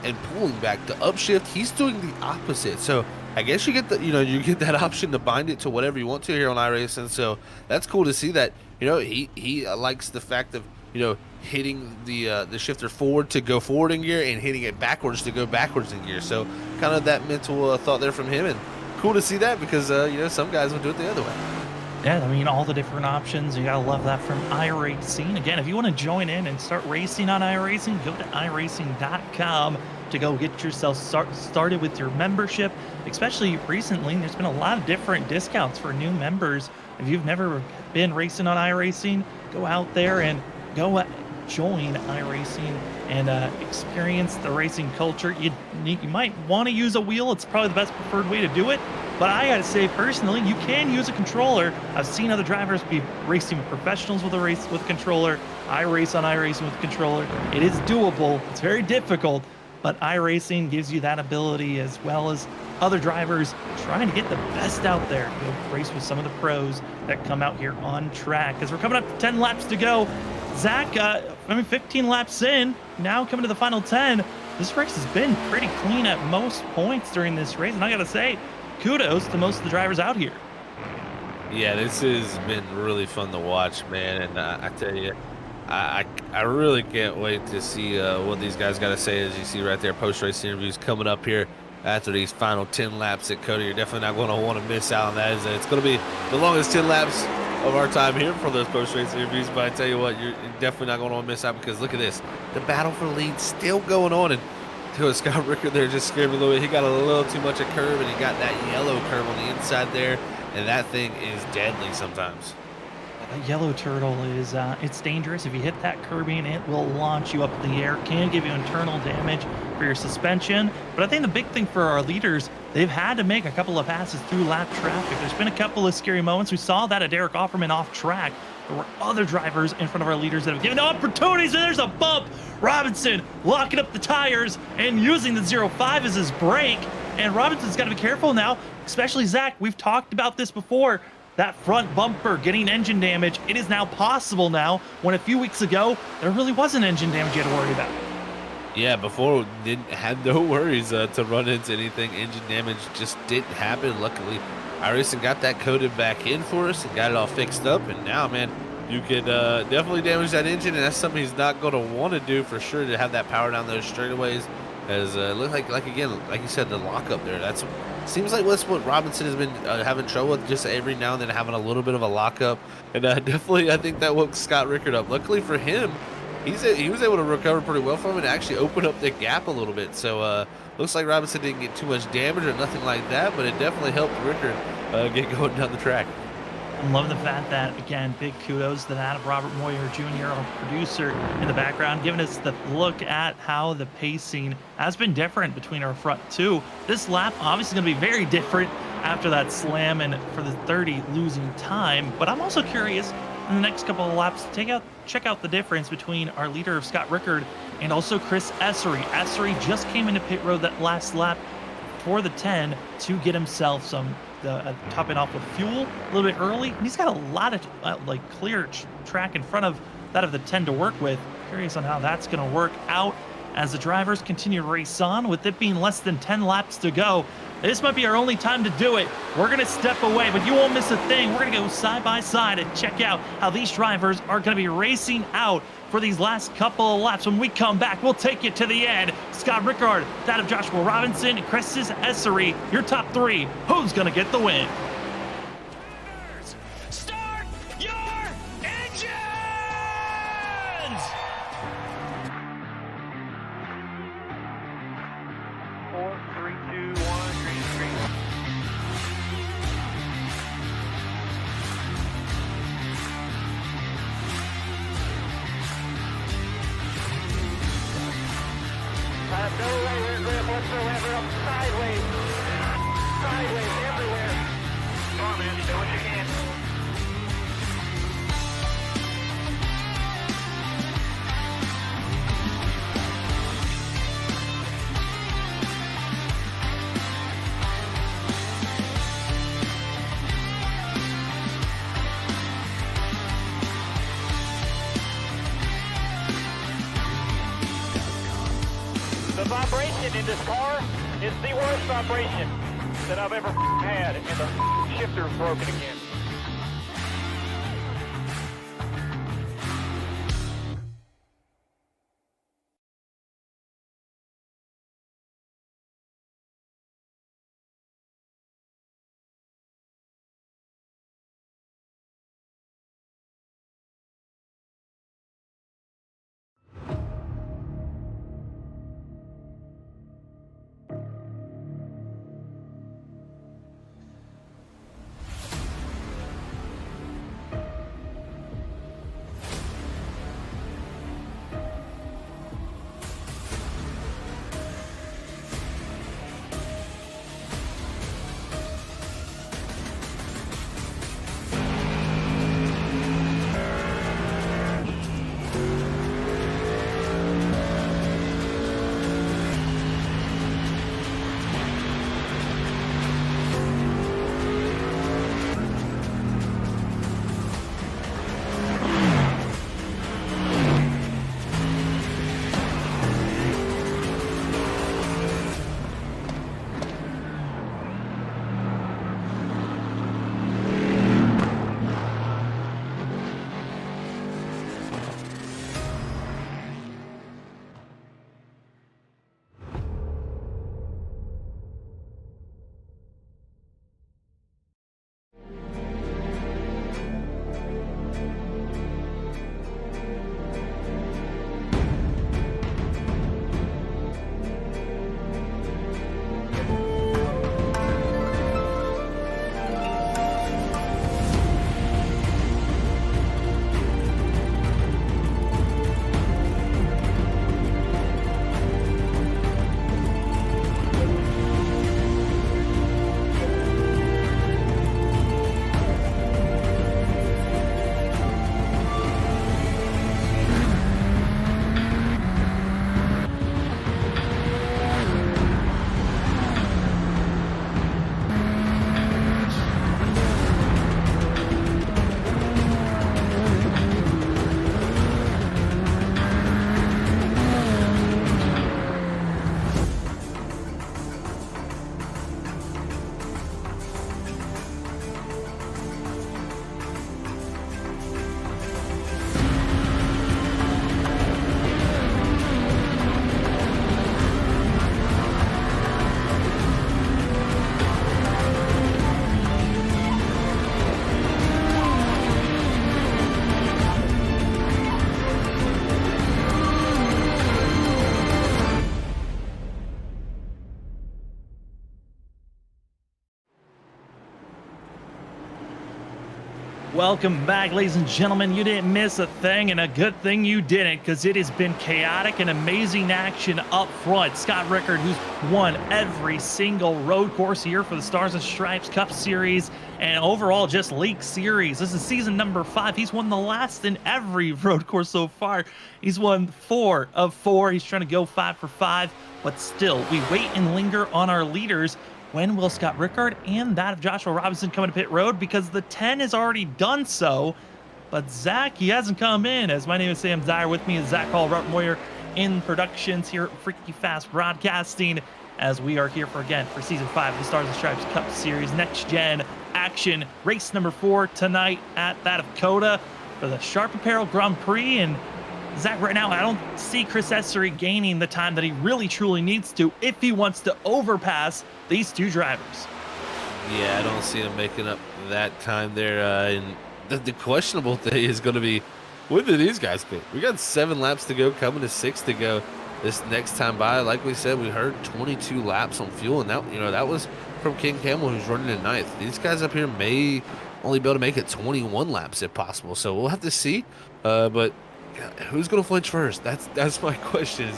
and pulling back. The upshift, he's doing the opposite. So I guess you get you get that option to bind it to whatever you want to here on iRacing. So that's cool to see that, you know, he likes the fact of, you know, hitting the shifter forward to go forward in gear and hitting it backwards to go backwards in gear. So kind of that mental thought there from him, and cool to see that, because you know, some guys will do it the other way. Yeah, I mean, all the different options. You gotta love that from iRacing. Again, if you want to join in and start racing on iRacing, go to iRacing.com to go get yourself started with your membership. Especially recently, there's been a lot of different discounts for new members. If you've never been racing on iRacing, go out there and go join iRacing and experience the racing culture. You might want to use a wheel. It's probably the best preferred way to do it. But I gotta say, personally, you can use a controller. I've seen other drivers be racing with professionals with a controller. I race on iRacing with a controller. It is doable. It's very difficult, but iRacing gives you that ability, as well as other drivers trying to get the best out there. Go race with some of the pros that come out here on track. As we're coming up to 10 laps to go, Zach, 15 laps in, now coming to the final 10. This race has been pretty clean at most points during this race, and I gotta say, kudos to most of the drivers out here. Yeah, this has been really fun to watch, man, and I tell you, I really can't wait to see what these guys got to say. As you see right there, post-race interviews coming up here after these final 10 laps at Cody. You're definitely not going to want to miss out on that. It's going to be the longest 10 laps of our time here for those post-race interviews, but I tell you what, you're definitely not going to want to miss out, because look at this. The battle for the lead still going on, and Scott Ricker there just scared me a little bit. He got a little too much of curve, and he got that yellow curve on the inside there, and that thing is deadly sometimes. The yellow turtle is it's dangerous. If you hit that curbing, it will launch you up in the air. Can give you internal damage for your suspension. But I think the big thing for our leaders, they've had to make a couple of passes through lap traffic. There's been a couple of scary moments. We saw that at Derek Offerman off track. There were other drivers in front of our leaders that have given opportunities, and there's a bump. Robinson locking up the tires and using the 0.5 as his brake. And Robinson's got to be careful now, especially Zach. We've talked about this before. That front bumper getting engine damage, it is now possible now, when a few weeks ago, there really wasn't engine damage you had to worry about. Yeah, before had no worries to run into anything. Engine damage just didn't happen. Luckily, iRacing got that coded back in for us and got it all fixed up. And now, man, you can definitely damage that engine, and that's something he's not going to want to do for sure, to have that power down those straightaways. As it looked like again, like you said, the lockup there. That's seems like what's what Robinson has been having trouble with, just every now and then having a little bit of a lockup, and definitely I think that woke Scott Rickard up. Luckily for him, he was able to recover pretty well from it and actually open up the gap a little bit. So looks like Robinson didn't get too much damage or nothing like that, but it definitely helped Rickard get going down the track. I'm loving the fact that, again, big kudos to that of Robert Moyer Jr., our producer in the background, giving us the look at how the pacing has been different between our front two. This lap obviously going to be very different after that slam and for the 30 losing time. But I'm also curious in the next couple of laps to check out the difference between our leader of Scott Rickard and also Chris Essery. Essery just came into pit road that last lap for the 10 to get himself some topping off with fuel a little bit early. And he's got a lot of like clear track in front of that of the 10 to work with. Curious on how that's going to work out as the drivers continue to race on, with it being less than 10 laps to go. This might be our only time to do it. We're going to step away, but you won't miss a thing. We're going to go side by side and check out how these drivers are going to be racing out for these last couple of laps. When we come back, we'll take you to the end. Scott Rickard, that of Joshua Robinson, Chris Essery, your top three. Who's going to get the win? Start your engines! 4, 3, 2, 1, green screen. I have no rear grip whatsoever. I'm sideways. Sideways everywhere. Come on, man. Do what you can. The vibration in this car is the worst vibration that I've ever had, and the shifter's broken again. Welcome back, ladies and gentlemen. You didn't miss a thing, and a good thing you didn't, because it has been chaotic and amazing action up front. Scott Rickard, who's won every single road course here for the Stars and Stripes Cup Series and overall just League Series. This is season number 5. He's won the last in every road course so far. He's won 4 of 4. He's trying to go 5 for 5, but still, we wait and linger on our leaders. When will Scott Rickard and that of Joshua Robinson come to pit road? Because the 10 has already done so. But Zach, he hasn't come in. As my name is Sam Dyer, with me is Zach Hall, Robert Moyer in productions here at Freaky Fast Broadcasting, as we are here for season 5 of the Stars and Stripes Cup Series Next Gen Action, race number 4 tonight at that of Coda for the Sharp Apparel Grand Prix. And Zach, right now, I don't see Chris Essery gaining the time that he really truly needs to if he wants to overpass these two drivers. Yeah, I don't see him making up that time there. And the questionable thing is going to be, when do these guys pit? We got 7 laps to go, coming to 6 to go this next time by. Like we said, we heard 22 laps on fuel, and that was from King Campbell, who's running in 9th. These guys up here may only be able to make it 21 laps if possible, so we'll have to see. But who's going to flinch first? That's my question.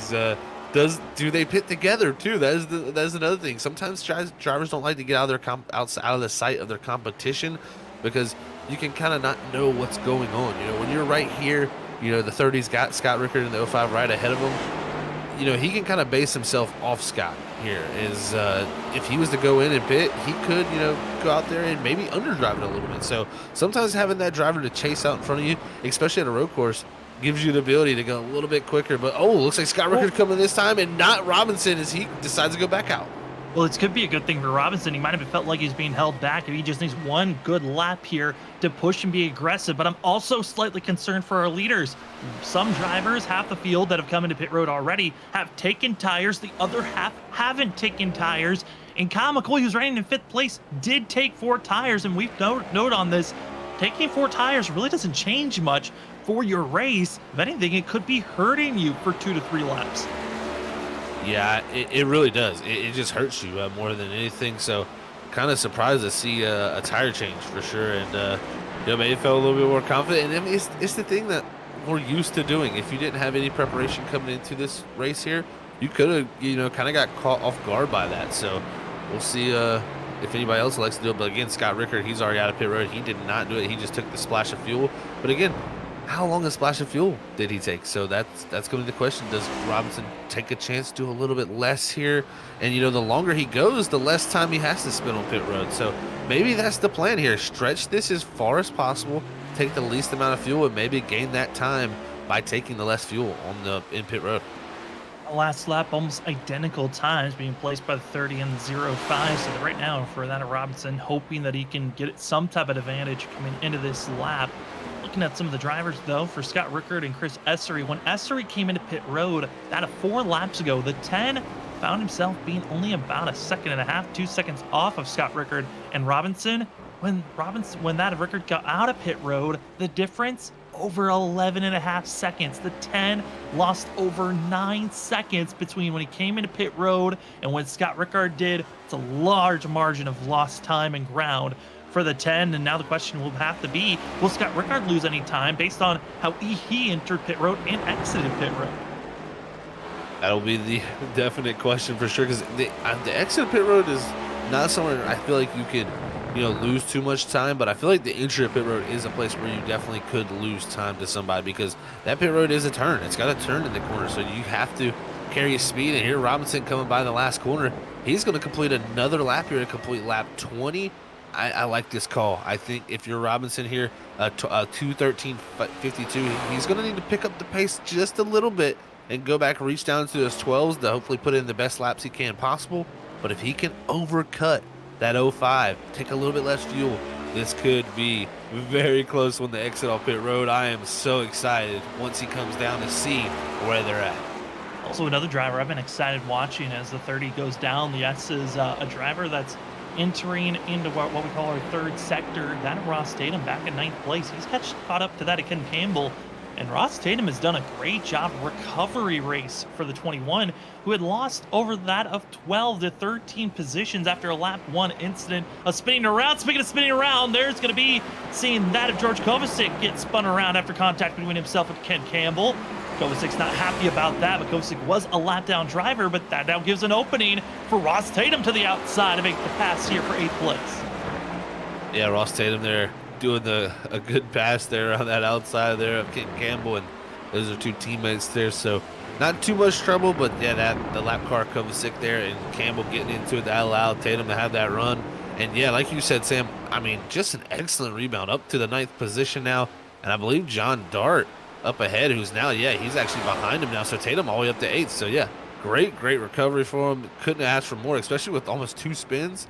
Do they pit together too? That's another thing. Sometimes drivers don't like to get out of the sight of their competition, because you can kind of not know what's going on. When you're right here, the 30's got Scott Rickard in the 05 right ahead of him. He can kind of base himself off Scott here. If he was to go in and pit, he could go out there and maybe underdrive it a little bit. So sometimes having that driver to chase out in front of you, especially at a road course, gives you the ability to go a little bit quicker. But looks like Scott Rickard coming this time, and not Robinson, as he decides to go back out. Well, it could be a good thing for Robinson. He might have felt like he's being held back, if he just needs one good lap here to push and be aggressive. But I'm also slightly concerned for our leaders. Some drivers, half the field that have come into pit road already, have taken tires. The other half haven't taken tires. And Kyle McCoy, who's running in 5th place, did take 4 tires. And we've noted on this, taking 4 tires really doesn't change much for your race. If anything, it could be hurting you for 2 to 3 laps. Yeah, it really does. It just hurts you more than anything. So kind of surprised to see a tire change for sure. And maybe felt a little bit more confident. And I mean, it's the thing that we're used to doing. If you didn't have any preparation coming into this race here, you could have kind of got caught off guard by that. So we'll see if anybody else likes to do it. But again, Scott Rickard, he's already out of pit road. He did not do it. He just took the splash of fuel. But again, how long a splash of fuel did he take? So that's going to be the question. Does Robinson take a chance to do a little bit less here? And the longer he goes, the less time he has to spend on pit road. So maybe that's the plan here. Stretch this as far as possible, take the least amount of fuel, and maybe gain that time by taking the less fuel in pit road. Last lap, almost identical times being placed by the 30 and the 05. So right now, for that of Robinson, hoping that he can get some type of advantage coming into this lap. Looking at some of the drivers, though, for Scott Rickard and Chris Essery. When Essery came into pit road, that of 4 laps ago, the 10 found himself being only about 1.5 seconds, 2 seconds off of Scott Rickard and Robinson. When that of Rickard got out of pit road, the difference over 11.5 seconds. The 10 lost over 9 seconds between when he came into pit road and when Scott Rickard did. It's a large margin of lost time and ground for the 10, and now the question will have to be, will Scott Rickard lose any time based on how he entered pit road and exited pit road? That'll be the definite question for sure, because the exit of pit road is not somewhere I feel like you could lose too much time, but I feel like the entry of pit road is a place where you definitely could lose time to somebody, because that pit road is a turn. It's got a turn in the corner, so you have to carry your speed. And here Robinson coming by the last corner, he's going to complete another lap here to complete lap 20. I like this call. I think if you're Robinson here, 2:13.52, he's going to need to pick up the pace just a little bit and go back and reach down to those 12s to hopefully put in the best laps he can possible. But if he can overcut that 05, take a little bit less fuel, this could be very close when the exit off pit road. I am so excited once he comes down to see where they're at. Also, another driver I've been excited watching as the 30 goes down. The S is a driver that's entering into what we call our 3rd sector. That of Ross Tatum back in 9th place. He's caught up to that of Ken Campbell And Ross Tatum has done a great job recovery race for the 21, who had lost over that of 12 to 13 positions after a lap 1 incident of spinning around. Speaking of spinning around, there's going to be seeing that of George Kovacic get spun around after contact between himself and Ken Campbell. Kovacic's not happy about that, but Kovacic was a lap down driver, but that now gives an opening for Ross Tatum to the outside to make the pass here for 8th place. Yeah, Ross Tatum there doing a good pass there on that outside there of Ken Campbell, and those are two teammates there, so not too much trouble, but yeah, the lap car Kovacic there and Campbell getting into it, that allowed Tatum to have that run. And yeah, like you said, Sam, I mean, just an excellent rebound up to the 9th position now, and I believe John Dart up ahead, who's now, yeah, he's actually behind him now, so Tatum all the way up to 8th. So yeah, great recovery for him. Couldn't ask for more, especially with almost 2 spins.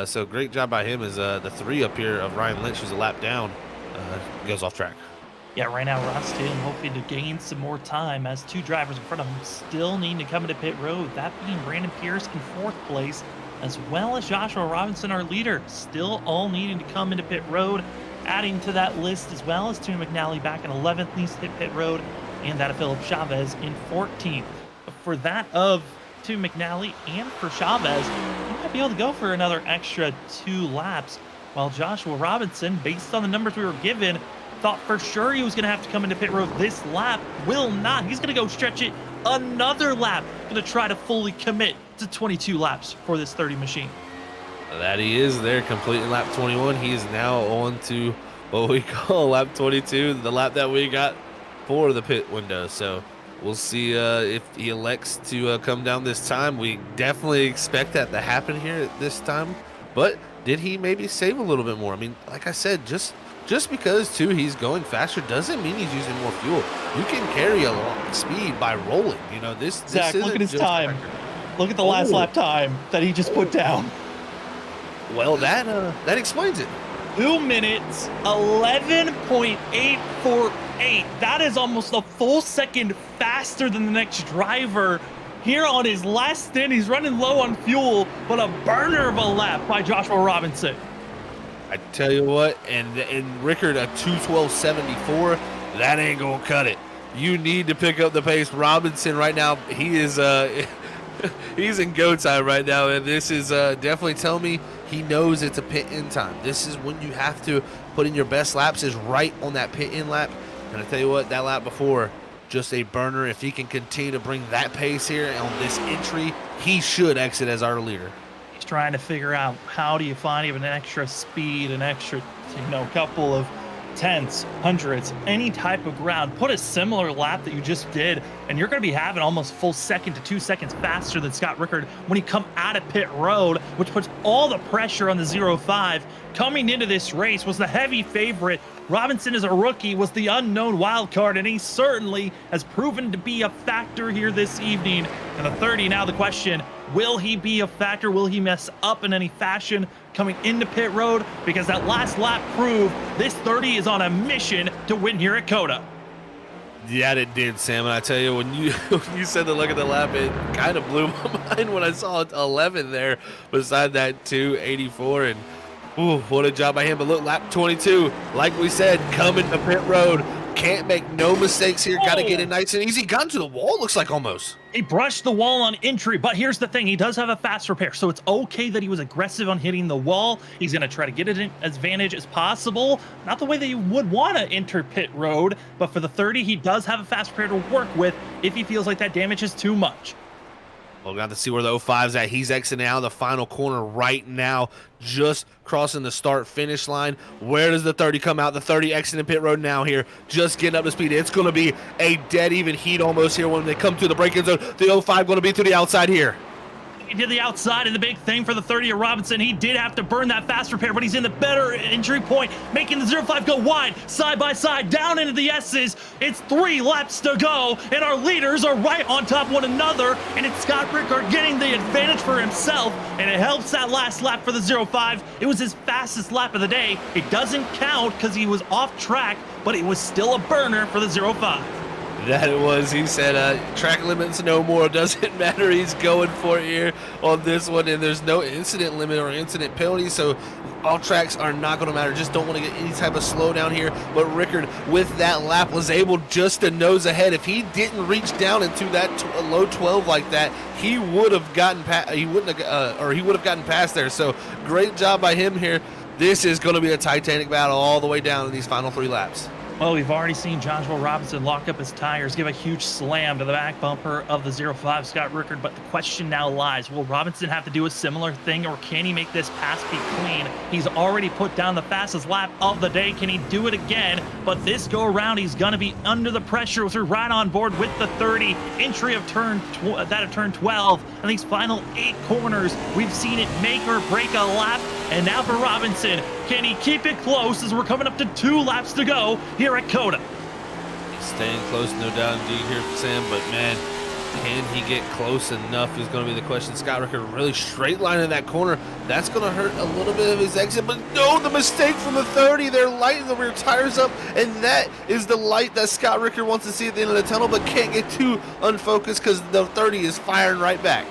So great job by him as the 3 up here of Ryan Lynch, who's a lap down, goes off track. Yeah, right now Ross Tatum hoping to gain some more time as 2 drivers in front of him still need to come into pit road, that being Brandon Pierce in 4th place, as well as Joshua Robinson, our leader, still all needing to come into pit road. Adding to that list as well as Tim McNally back in 11th needs to hit pit road, and that of Philip Chavez in 14th. For that of Tim McNally and for Chavez, he might be able to go for another extra 2 laps, while Joshua Robinson, based on the numbers we were given, thought for sure he was going to have to come into pit road this lap. Will not. He's going to go stretch it another lap, going to try to fully commit to 22 laps for this 30 machine. That he is there, completing lap 21. He is now on to what we call lap 22, the lap that we got for the pit window. So we'll see if he elects to come down this time. We definitely expect that to happen here at this time. But did he maybe save a little bit more? I mean, like I said, just because, too, he's going faster doesn't mean he's using more fuel. You can carry a long speed by rolling. You know, this Zach, look at his time. Look at the last lap time that he just put down. Well, that explains it. 2 minutes, 11.848. That is almost a full second faster than the next driver. Here on his last stint, he's running low on fuel, but a burner of a lap by Joshua Robinson. I tell you what, and Rickard, a 2:12.74, that ain't gonna cut it. You need to pick up the pace. Robinson right now, he is he's in go time right now, and this is definitely telling me he knows it's a pit in time. This is when you have to put in your best laps, is right on that pit in lap. And I tell you what, that lap before, just a burner. If he can continue to bring that pace here on this entry, he should exit as our leader. He's trying to figure out how do you find even an extra speed, an extra, couple of tenths, hundredths, any type of ground. Put a similar lap that you just did, and you're going to be having almost full second to 2 seconds faster than Scott Rickard when he come out of pit road, which puts all the pressure on the 05. Coming into this race was the heavy favorite. Robinson is a rookie, was the unknown wild card, and he certainly has proven to be a factor here this evening. And the 30, now the question, will he be a factor? Will he mess up in any fashion coming into pit road? Because that last lap proved this 30 is on a mission to win here at COTA. Yeah, it did, Sam. And I tell you, when you said to look at the lap, it kind of blew my mind when I saw 11 there beside that 284. And ooh, what a job by him. But look, lap 22, like we said, coming to pit road. Can't make no mistakes here. Got to get it nice and easy. Got into the wall, looks like almost. He brushed the wall on entry, but here's the thing. He does have a fast repair, so it's okay that he was aggressive on hitting the wall. He's going to try to get it in as advantage as possible. Not the way that you would want to enter pit road, but for the 30, he does have a fast repair to work with if he feels like that damage is too much. Well, we got to see where the 05's at. He's exiting out of the final corner right now, just crossing the start-finish line. Where does the 30 come out? The 30 exiting pit road now here, just getting up to speed. It's going to be a dead-even heat almost here when they come to the braking zone. The 05 going to be to the outside here. He did the outside, and the big thing for the 30 of Robinson, he did have to burn that fast repair, but he's in the better entry point, making the 05 go wide, side by side, down into the S's. It's 3 laps to go, and our leaders are right on top of one another, and it's Scott Rickard getting the advantage for himself, and it helps that last lap for the 05. It was his fastest lap of the day. It doesn't count because he was off track, but it was still a burner for the 05. That it was. He said, track limits no more. Doesn't matter. He's going for it here on this one, and there's no incident limit or incident penalty, so all tracks are not going to matter. Just don't want to get any type of slowdown here. But Rickard, with that lap, was able just to nose ahead. If he didn't reach down into that low 12 like that, he would have gotten past. He would have gotten past there. So great job by him here. This is going to be a Titanic battle all the way down in these final 3 laps. Well, we've already seen Joshua Robinson lock up his tires, give a huge slam to the back bumper of the 05 Scott Rickard, but the question now lies, will Robinson have to do a similar thing, or can he make this pass be clean? He's already put down the fastest lap of the day. Can he do it again? But this go around, he's going to be under the pressure. We're right on board with the 30, entry of turn 12, and these final 8 corners, we've seen it make or break a lap. And now for Robinson, can he keep it close as we're coming up to 2 laps to go here at Coda? He's staying close, no doubt indeed here, Sam, but man, can he get close enough is going to be the question. Scott Rickard really straight line in that corner. That's going to hurt a little bit of his exit, but no, the mistake from the 30. They're lighting the rear tires up, and that is the light that Scott Rickard wants to see at the end of the tunnel, but can't get too unfocused because the 30 is firing right back.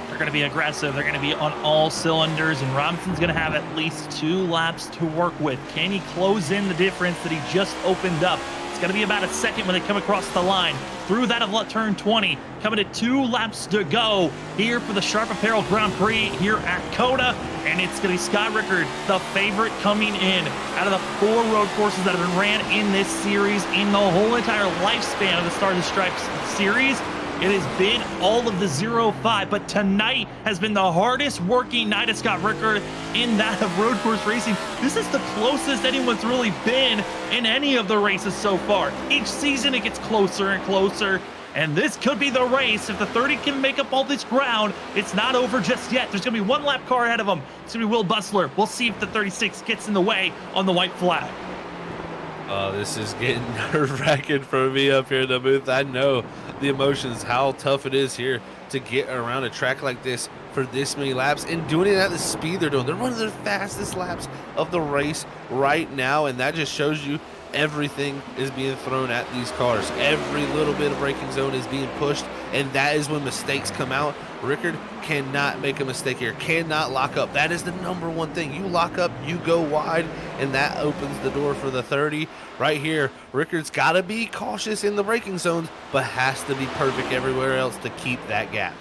They're going to be aggressive. They're going to be on all cylinders, and Robinson's going to have at least 2 laps to work with. Can he close in the difference that he just opened up? It's going to be about a second when they come across the line. Through that of turn 20, coming to 2 laps to go here for the Sharp Apparel Grand Prix here at Coda, and it's going to be Scott Rickard, the favorite coming in. Out of the 4 road courses that have been ran in this series, in the whole entire lifespan of the Star of the Stripes series, it has been all of the 05, but tonight has been the hardest working night of Scott Rickard in that of road course racing. This is the closest anyone's really been in any of the races so far. Each season it gets closer and closer, and this could be the race. If the 30 can make up all this ground, it's not over just yet. There's going to be 1 lap car ahead of him. It's going to be Will Bustler. We'll see if the 36 gets in the way on the white flag. Oh, this is getting nerve-wracking for me up here in the booth. I know the emotions, how tough it is here to get around a track like this for this many laps and doing it at the speed they're doing. They're one of the fastest laps of the race right now, and that just shows you everything is being thrown at these cars. Every little bit of braking zone is being pushed, and that is when mistakes come out. Rickard cannot make a mistake here, cannot lock up. That is the #1 thing. You lock up, you go wide, and that opens the door for the 30. Right here, Rickard's got to be cautious in the braking zones, but has to be perfect everywhere else to keep that gap.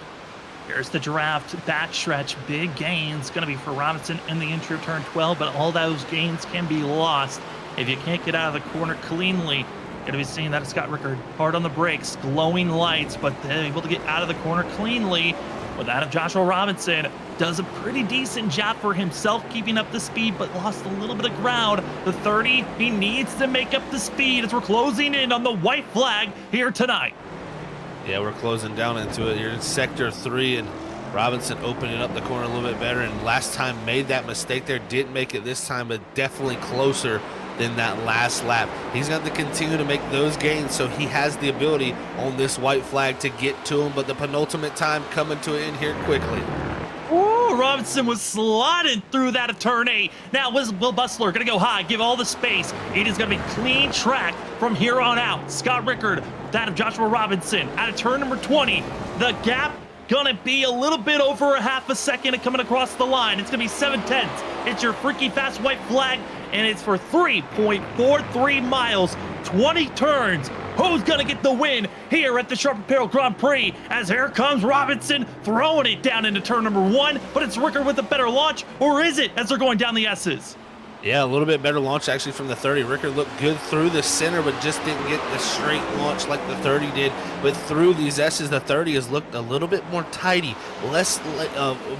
Here's the draft backstretch. Big gains going to be for Robinson in the entry of turn 12, but all those gains can be lost if you can't get out of the corner cleanly. Going to be seeing that Scott Rickard hard on the brakes, glowing lights, but able to get out of the corner cleanly. With that of Joshua Robinson, does a pretty decent job for himself keeping up the speed, but lost a little bit of ground. The 30, he needs to make up the speed as we're closing in on the white flag here tonight. Yeah, we're closing down into it. You're in sector 3, and Robinson opening up the corner a little bit better, and last time made that mistake there. Didn't make it this time, but definitely closer than that last lap. He's got to continue to make those gains, so he has the ability on this white flag to get to him, but the penultimate time coming to an end here quickly. Ooh, Robinson was sliding through that of turn 8. Now Will Bustler going to go high, give all the space. It is going to be clean track from here on out. Scott Rickard, that of Joshua Robinson, out of turn number 20. The gap gonna be a little bit over a half a second coming across the line. It's gonna be 7/10. It's your freaky fast white flag, and it's for 3.43 miles, 20 turns. Who's gonna get the win here at the Sharp Apparel Grand Prix? As here comes Robinson throwing it down into turn number 1, but it's Rickard with a better launch, or is it as they're going down the S's? Yeah, a little bit better launch actually from the 30. Rickard looked good through the center, but just didn't get the straight launch like the 30 did. But through these S's, the 30 has looked a little bit more tidy, less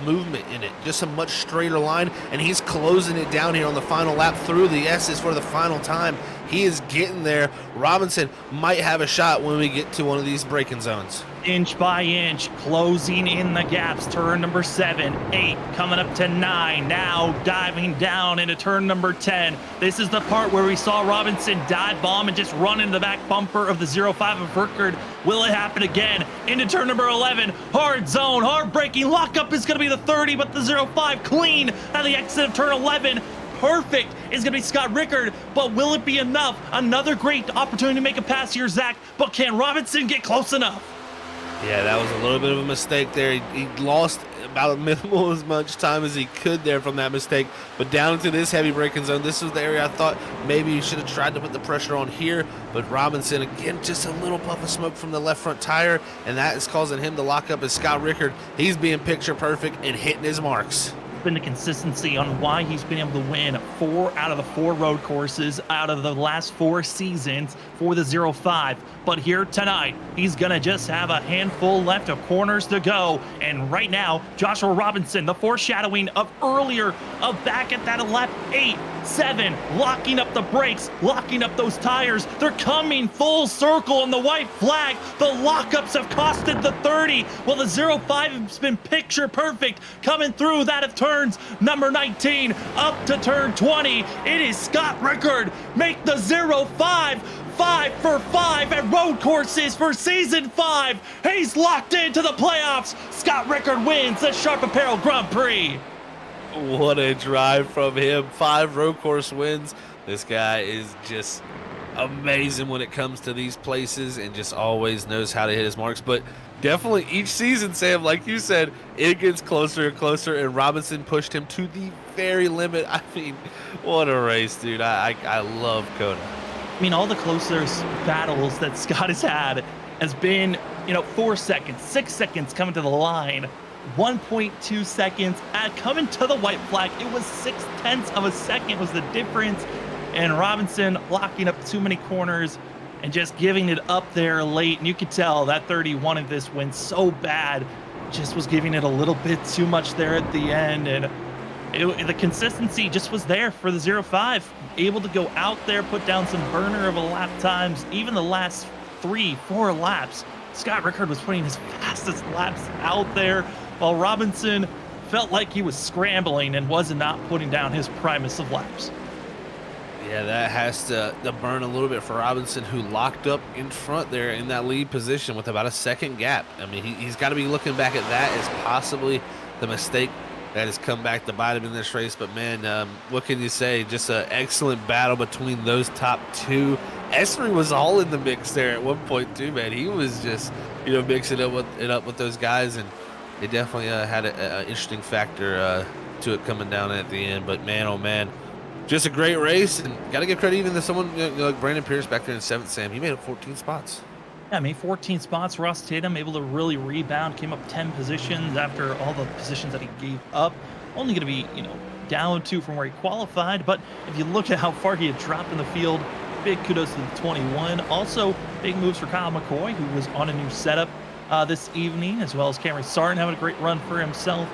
movement in it, just a much straighter line. And he's closing it down here on the final lap through the S's for the final time. He is getting there. Robinson might have a shot when we get to one of these braking zones. Inch by inch, closing in the gaps. Turn number 7, 8, coming up to 9. Now diving down into turn number 10. This is the part where we saw Robinson dive bomb and just run into the back bumper of the 05 of Rickard. Will it happen again? Into turn number 11. Hard zone, hard braking. Lockup is going to be the 30, but the 05 clean out of the exit of turn 11. perfect is going to be Scott Rickard, but will it be enough? Another great opportunity to make a pass here, Zach, but can Robinson get close enough? Yeah, that was a little bit of a mistake there. He lost about minimal as much time as he could there from that mistake. But down into this heavy braking zone, this was the area I thought maybe you should have tried to put the pressure on here. But Robinson, again, just a little puff of smoke from the left front tire, and that is causing him to lock up as Scott Rickard. He's being picture perfect and hitting his marks. Been the consistency on why he's been able to win 4 out of the 4 road courses out of the last 4 seasons for the 05. But here tonight, he's gonna just have a handful left of corners to go. And right now, Joshua Robinson, the foreshadowing of earlier, of back at that lap 8, 7, locking up the brakes, locking up those tires. They're coming full circle on the white flag. The lockups have costed the 30. Well, the 05 has been picture perfect coming through that of turns number 19 up to turn 20. It is Scott Rickard make the 05 5 for 5 at road courses for season 5. He's locked into the playoffs. Scott Rickard wins the Sharp Apparel Grand Prix. What a drive from him. 5 road course wins. This guy is just amazing when it comes to these places and just always knows how to hit his marks. But definitely each season, Sam, like you said, it gets closer and closer, and Robinson pushed him to the very limit. I mean, what a race, dude. I love Kona. I mean, all the closest battles that Scott has had has been, 4 seconds, 6 seconds coming to the line, 1.2 seconds at coming to the white flag. It was 0.6 of a second was the difference. And Robinson locking up too many corners and just giving it up there late. And you could tell that 30 wanted this win so bad, just was giving it a little bit too much there at the end. And the consistency just was there for the 05. Able to go out there, put down some burner of a lap times. Even the last 3-4 laps, Scott Rickard was putting his fastest laps out there, while Robinson felt like he was scrambling and was not putting down his primus of laps. Yeah, that has to burn a little bit for Robinson, who locked up in front there in that lead position with about a second gap. I mean, he's got to be looking back at that as possibly the mistake that has come back to bite him in this race. But, man, what can you say? Just an excellent battle between those top 2. Esri was all in the mix there at one point, too, man. He was just, mixing it up with those guys, and it definitely had an interesting factor to it coming down at the end. But, man, oh, man. Just a great race, and got to give credit even to someone like Brandon Pierce back there in 7th, Sam. He made up 14 spots. Yeah, made 14 spots. Ross Tatum able to really rebound, came up 10 positions after all the positions that he gave up. Only going to be, down 2 from where he qualified. But if you look at how far he had dropped in the field, big kudos to the 21. Also, big moves for Kyle McCoy, who was on a new setup this evening, as well as Cameron Sartin having a great run for himself.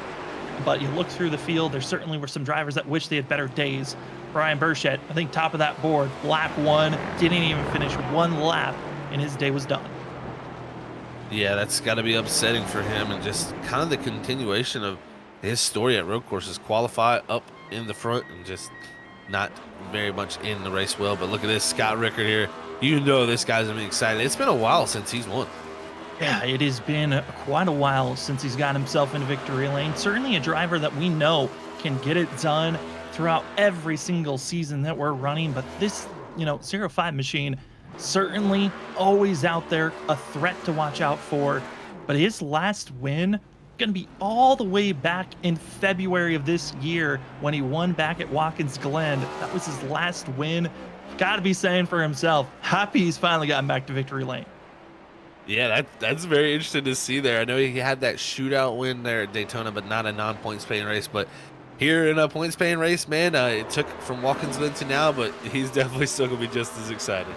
But you look through the field, there certainly were some drivers that wish they had better days. Brian Burchett, I think top of that board, lap 1, didn't even finish 1 lap, and his day was done. Yeah, that's got to be upsetting for him, and just kind of the continuation of his story at road courses. Qualify up in the front and just not very much in the race well. But look at this, Scott Rickard here. This guy's going to be excited. It's been a while since he's won. Yeah, it has been quite a while since he's got himself into victory lane. Certainly a driver that we know can get it done throughout every single season that we're running. But this, 05 machine, certainly always out there, a threat to watch out for. But his last win going to be all the way back in February of this year when he won back at Watkins Glen. That was his last win. Got to be saying for himself, happy he's finally gotten back to victory lane. Yeah, that's very interesting to see there. I know he had that shootout win there at Daytona, but not a non-points paying race. But here in a points paying race, man, it took from Watkins Glen to now, but he's definitely still going to be just as excited.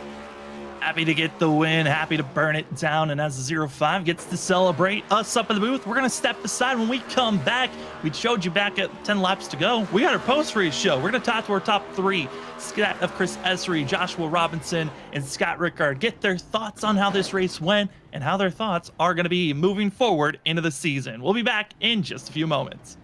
Happy to get the win, happy to burn it down, and as the 05 gets to celebrate us up in the booth, we're going to step aside. When we come back, we showed you back at 10 laps to go. We got our post-race show. We're going to talk to our top 3, Scott of Chris Esri, Joshua Robinson, and Scott Rickard. Get their thoughts on how this race went and how their thoughts are going to be moving forward into the season. We'll be back in just a few moments.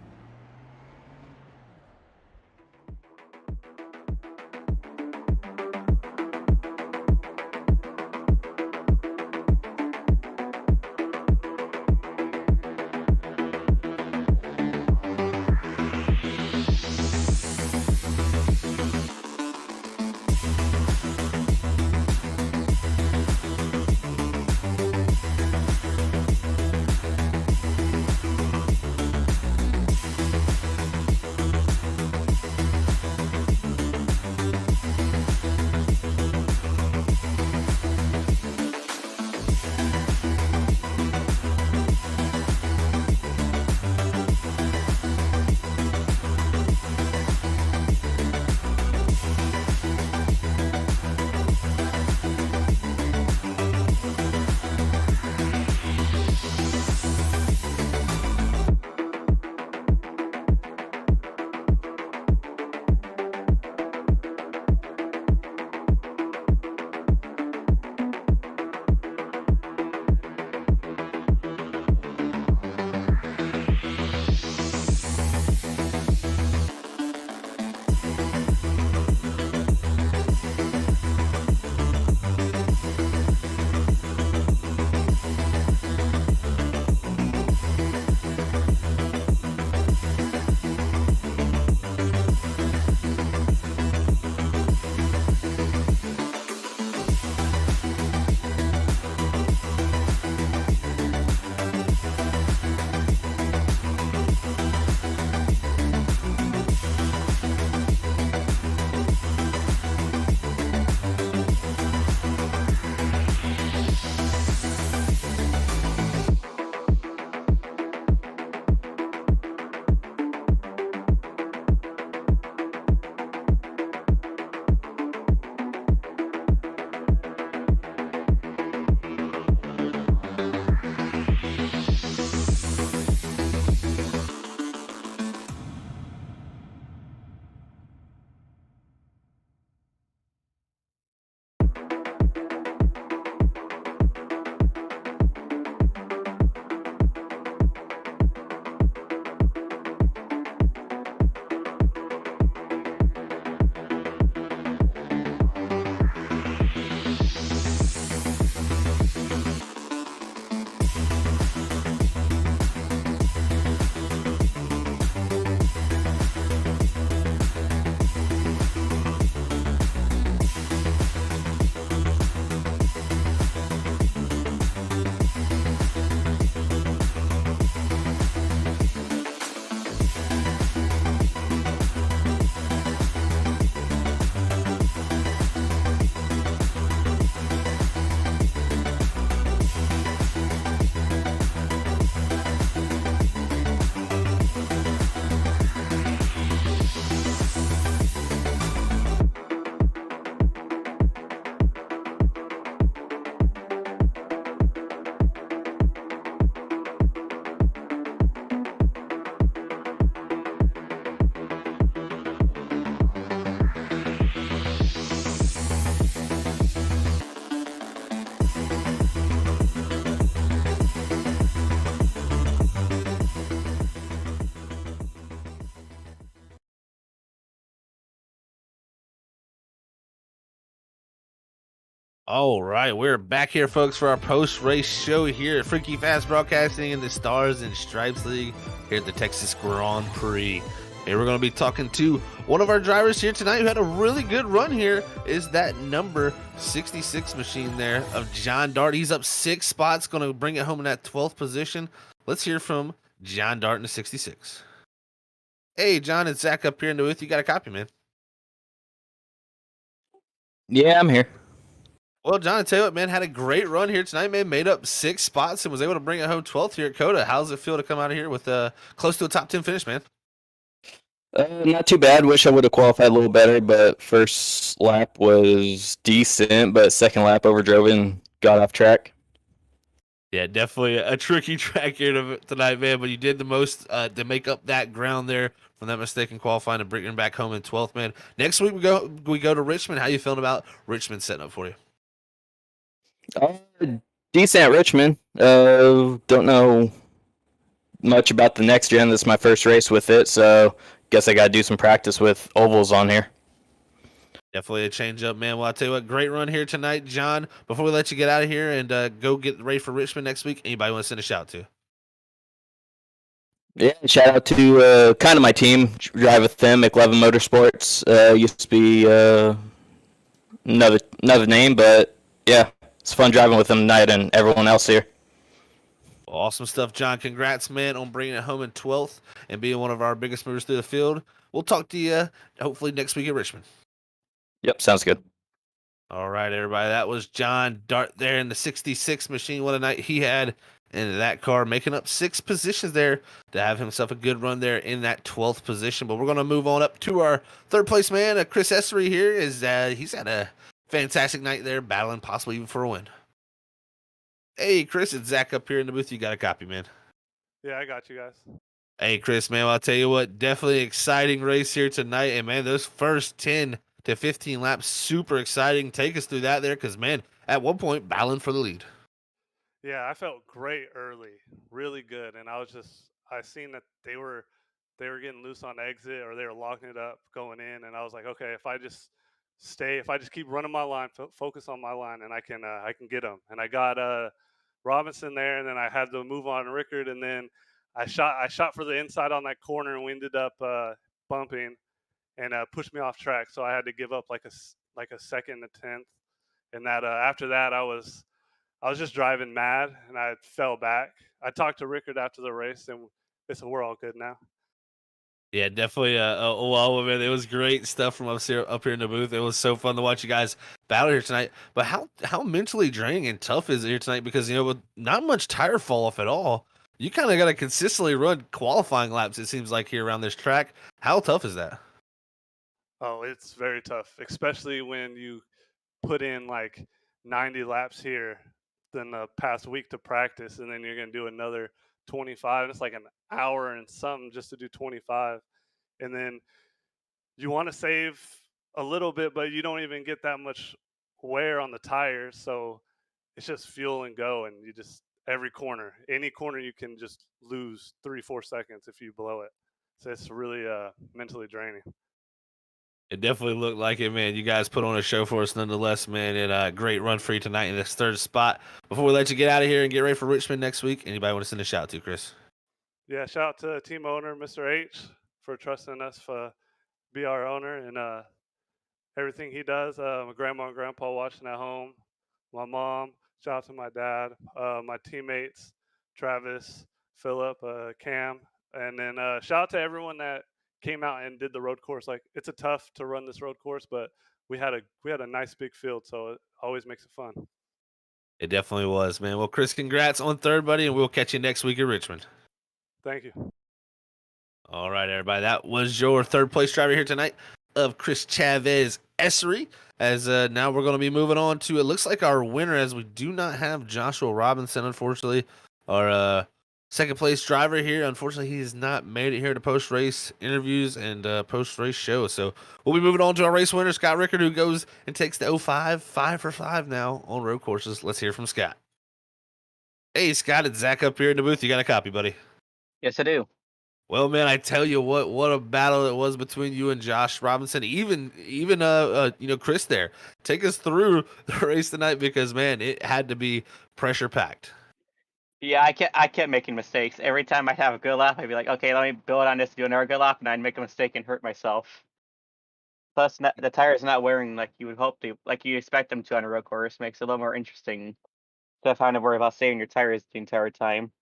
All right, we're back here, folks, for our post-race show here at Freaky Fast Broadcasting in the Stars and Stripes League here at the Texas Grand Prix. And we're going to be talking to one of our drivers here tonight who had a really good run here. Is that number 66 machine there of John Dart. He's up 6 spots, going to bring it home in that 12th position. Let's hear from John Dart in the 66. Hey, John, it's Zach up here in the booth. You got a copy, man. Yeah, I'm here. Well, John, I tell you what, man, had a great run here tonight, man. Made up 6 spots and was able to bring it home 12th here at COTA. How's it feel to come out of here with close to a top 10 finish, man? Not too bad. Wish I would have qualified a little better, but first lap was decent, but second lap overdrove and got off track. Yeah, definitely a tricky track here tonight, man, but you did the most to make up that ground there from that mistake in qualifying and bringing it back home in 12th, man. Next week we go to Richmond. How you feeling about Richmond setting up for you? Decent at Richmond. Don't know much about the next gen. This is my first race with it, so guess I got to do some practice with ovals on here. Definitely a change up, man. Well, I'll tell you what, great run here tonight, John. Before we let you get out of here and go get ready for Richmond next week, anybody want to send a shout to? Yeah, shout out to kind of my team. Drive with them, McLevin Motorsports. Used to be another name, but yeah, it's fun driving with them tonight and everyone else here. Awesome stuff, John. Congrats, man, on bringing it home in 12th and being one of our biggest movers through the field. We'll talk to you hopefully next week at Richmond. Yep, sounds good. All right, everybody. That was John Dart there in the 66 machine. What a night he had in that car, making up 6 positions there to have himself a good run there in that 12th position. But we're going to move on up to our third place man, Chris Essery here. He's had a fantastic night there, battling possibly even for a win. Hey, Chris, it's Zach up here in the booth. You got a copy, man. Yeah, I got you guys. Hey, Chris, man, well, I'll tell you what, definitely exciting race here tonight. And, man, those first 10 to 15 laps, super exciting. Take us through that there because, man, at one point, battling for the lead. Yeah, I felt great early, really good. And I seen that they were getting loose on exit or they were locking it up going in. And I was like, okay, if I just keep running my line, focus on my line, and I can get them. And I got Robinson there, and then I had to move on Rickard, and then I shot for the inside on that corner, and we ended up bumping and pushed me off track. So I had to give up like a second to 10th. And that after that, I was just driving mad, and I fell back. I talked to Rickard after the race, and we're all good now. Yeah, definitely. Well, man, it was great stuff from up here in the booth. It was so fun to watch you guys battle here tonight. But how mentally draining and tough is it here tonight? Because with not much tire fall off at all, you kind of got to consistently run qualifying laps. It seems like here around this track. How tough is that? Oh, it's very tough, especially when you put in like 90 laps here than the past week to practice, and then you're going to do another 25. It's like an hour and something just to do 25. And then you want to save a little bit, but you don't even get that much wear on the tires. So it's just fuel and go. And you just, any corner, you can just lose 3-4 seconds if you blow it. So it's really mentally draining. It definitely looked like it, man. You guys put on a show for us nonetheless, man. And a great run for you tonight in this third spot. Before we let you get out of here and get ready for Richmond next week, anybody want to send a shout out to, Chris? Yeah, shout out to team owner, Mr. H, for trusting us to be our owner and everything he does. My grandma and grandpa watching at home. My mom, shout out to my dad, my teammates, Travis, Philip, Cam. And then shout out to everyone that came out and did the road course. Like, it's a tough to run this road course, but we had a nice big field, so it always makes it fun. It definitely was, man. Well, Chris, congrats on third, buddy, and we'll catch you next week at Richmond. Thank you. All right, everybody. That was your third place driver here tonight of Chris Chavez Essery. As now we're going to be moving on to, it looks like our winner, as we do not have Joshua Robinson, unfortunately. Our second place driver here, unfortunately, he has not made it here to post-race interviews and post-race show. So we'll be moving on to our race winner, Scott Rickard, who goes and takes the 05 5 for 5 now on road courses. Let's hear from Scott. Hey, Scott, it's Zach up here in the booth. You got a copy, buddy? Yes, I do. Well, man, I tell you what a battle it was between you and Josh Robinson. Even Chris there. Take us through the race tonight because man, it had to be pressure packed. Yeah, I kept making mistakes. Every time I'd have a good lap, I'd be like, okay, let me build on this, do another good lap, and I'd make a mistake and hurt myself. Plus, the tires not wearing like you would hope to, like you expect them to on a road course, makes it a little more interesting to have to worry about saving your tires the entire time.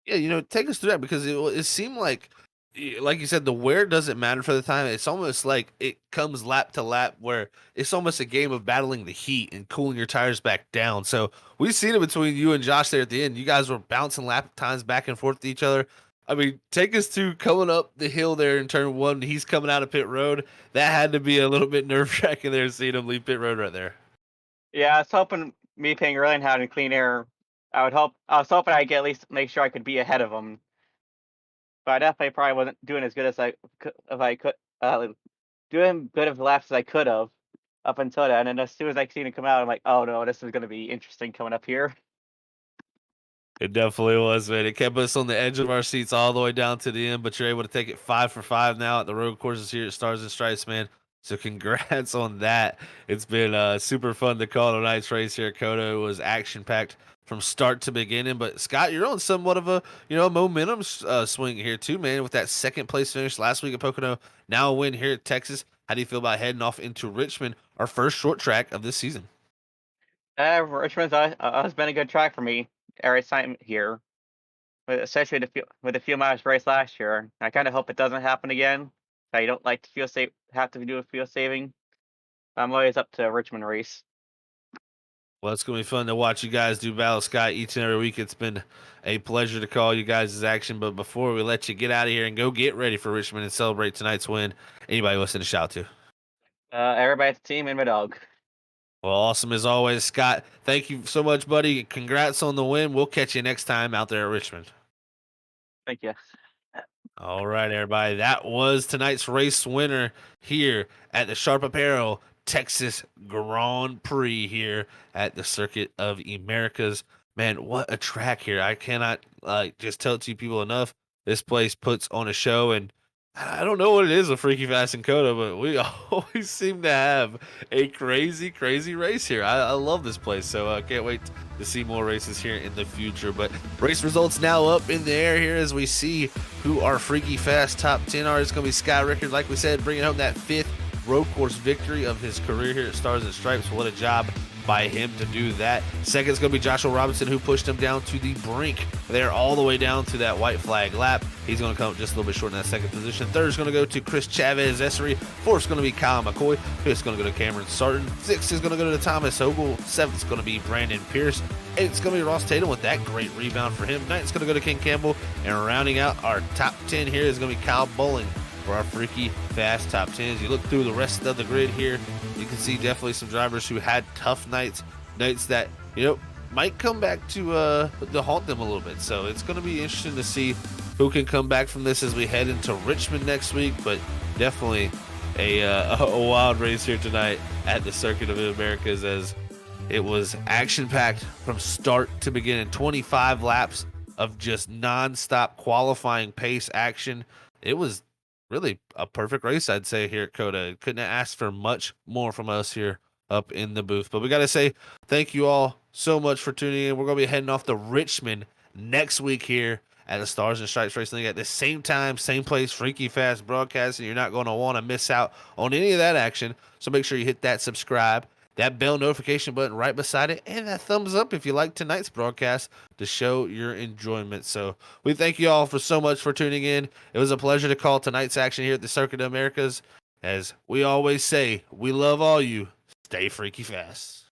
Yeah, take us through that because it seemed like you said, the wear doesn't matter for the time. It's almost like it comes lap to lap where it's almost a game of battling the heat and cooling your tires back down. So we've seen it between you and Josh there at the end. You guys were bouncing lap times back and forth to each other. I mean, take us to coming up the hill there in turn one. He's coming out of pit road. That had to be a little bit nerve wracking there seeing him leave pit road right there. Yeah, I was hoping me paying early and having clean air, I was hoping I'd get at least make sure I could be ahead of them. But I definitely probably wasn't doing as good as I could, if I could, doing good of laps as I could have up until that. And then as soon as I seen it come out, I'm like, oh no, this is going to be interesting coming up here. It definitely was, man. It kept us on the edge of our seats all the way down to the end, but you're able to take it 5 for 5 now at the road courses here at Stars and Stripes, man. So congrats on that. It's been super fun to call tonight's race here at Coda. It was action packed from start to beginning. But Scott, you're on somewhat of a momentum swing here too, man. With that second place finish last week at Pocono, now a win here at Texas. How do you feel about heading off into Richmond, our first short track of this season? Richmond's has been a good track for me every time here, especially with the fuel mileage race last year. I kind of hope it doesn't happen again. I don't like to have to do a fuel saving. I'm always up to a Richmond race. Well, it's going to be fun to watch you guys do Battle Sky each and every week. It's been a pleasure to call you guys' action. But before we let you get out of here and go get ready for Richmond and celebrate tonight's win, anybody listen to shout to? Everybody at the team and my dog. Well, awesome as always, Scott. Thank you so much, buddy. Congrats on the win. We'll catch you next time out there at Richmond. Thank you. All right, everybody. That was tonight's race winner here at the Sharp Apparel Texas Grand Prix here at the Circuit of Americas. Man, what a track here. I cannot just tell it to you people enough. This place puts on a show, and I don't know what it is with Freaky Fast and Coda, but we always seem to have a crazy, crazy race here. I love this place, so I can't wait to see more races here in the future. But race results now up in the air here as we see who our Freaky Fast top 10 are. It's going to be Sky Rickard, like we said, bringing home that 5th road course victory of his career here at Stars and Stripes. What a job by him to do that. Second is going to be Joshua Robinson, who pushed him down to the brink there, all the way down to that white flag lap. He's going to come up just a little bit short in that second position. Third is going to go to Chris Chavez Essery. Fourth is going to be Kyle McCoy. Fifth is going to go to Cameron Sarton. Sixth is going to go to Thomas Ogle. Seventh is going to be Brandon Pierce. Eighth is going to be Ross Tatum with that great rebound for him. Ninth is going to go to Ken Campbell. And rounding out our top 10 here is going to be Kyle Bowling for our Freaky Fast top 10s. You look through the rest of the grid here, you can see definitely some drivers who had tough nights that might come back to haunt them a little bit. So it's going to be interesting to see who can come back from this as we head into Richmond next week. But definitely a wild race here tonight at the Circuit of the Americas, as it was action packed from start to beginning. 25 laps of just non-stop qualifying pace action. It was really a perfect race, I'd say, here at Coda. Couldn't have asked for much more from us here up in the booth. But we got to say thank you all so much for tuning in. We're going to be heading off to Richmond next week here at the Stars and Stripes Racing League at the same time, same place, Freaky Fast broadcasting. You're not going to want to miss out on any of that action. So make sure you hit that subscribe, that bell notification button right beside it, and that thumbs up if you like tonight's broadcast to show your enjoyment. So we thank you all for so much for tuning in. It was a pleasure to call tonight's action here at the Circuit of Americas. As we always say, we love all you. Stay freaky fast.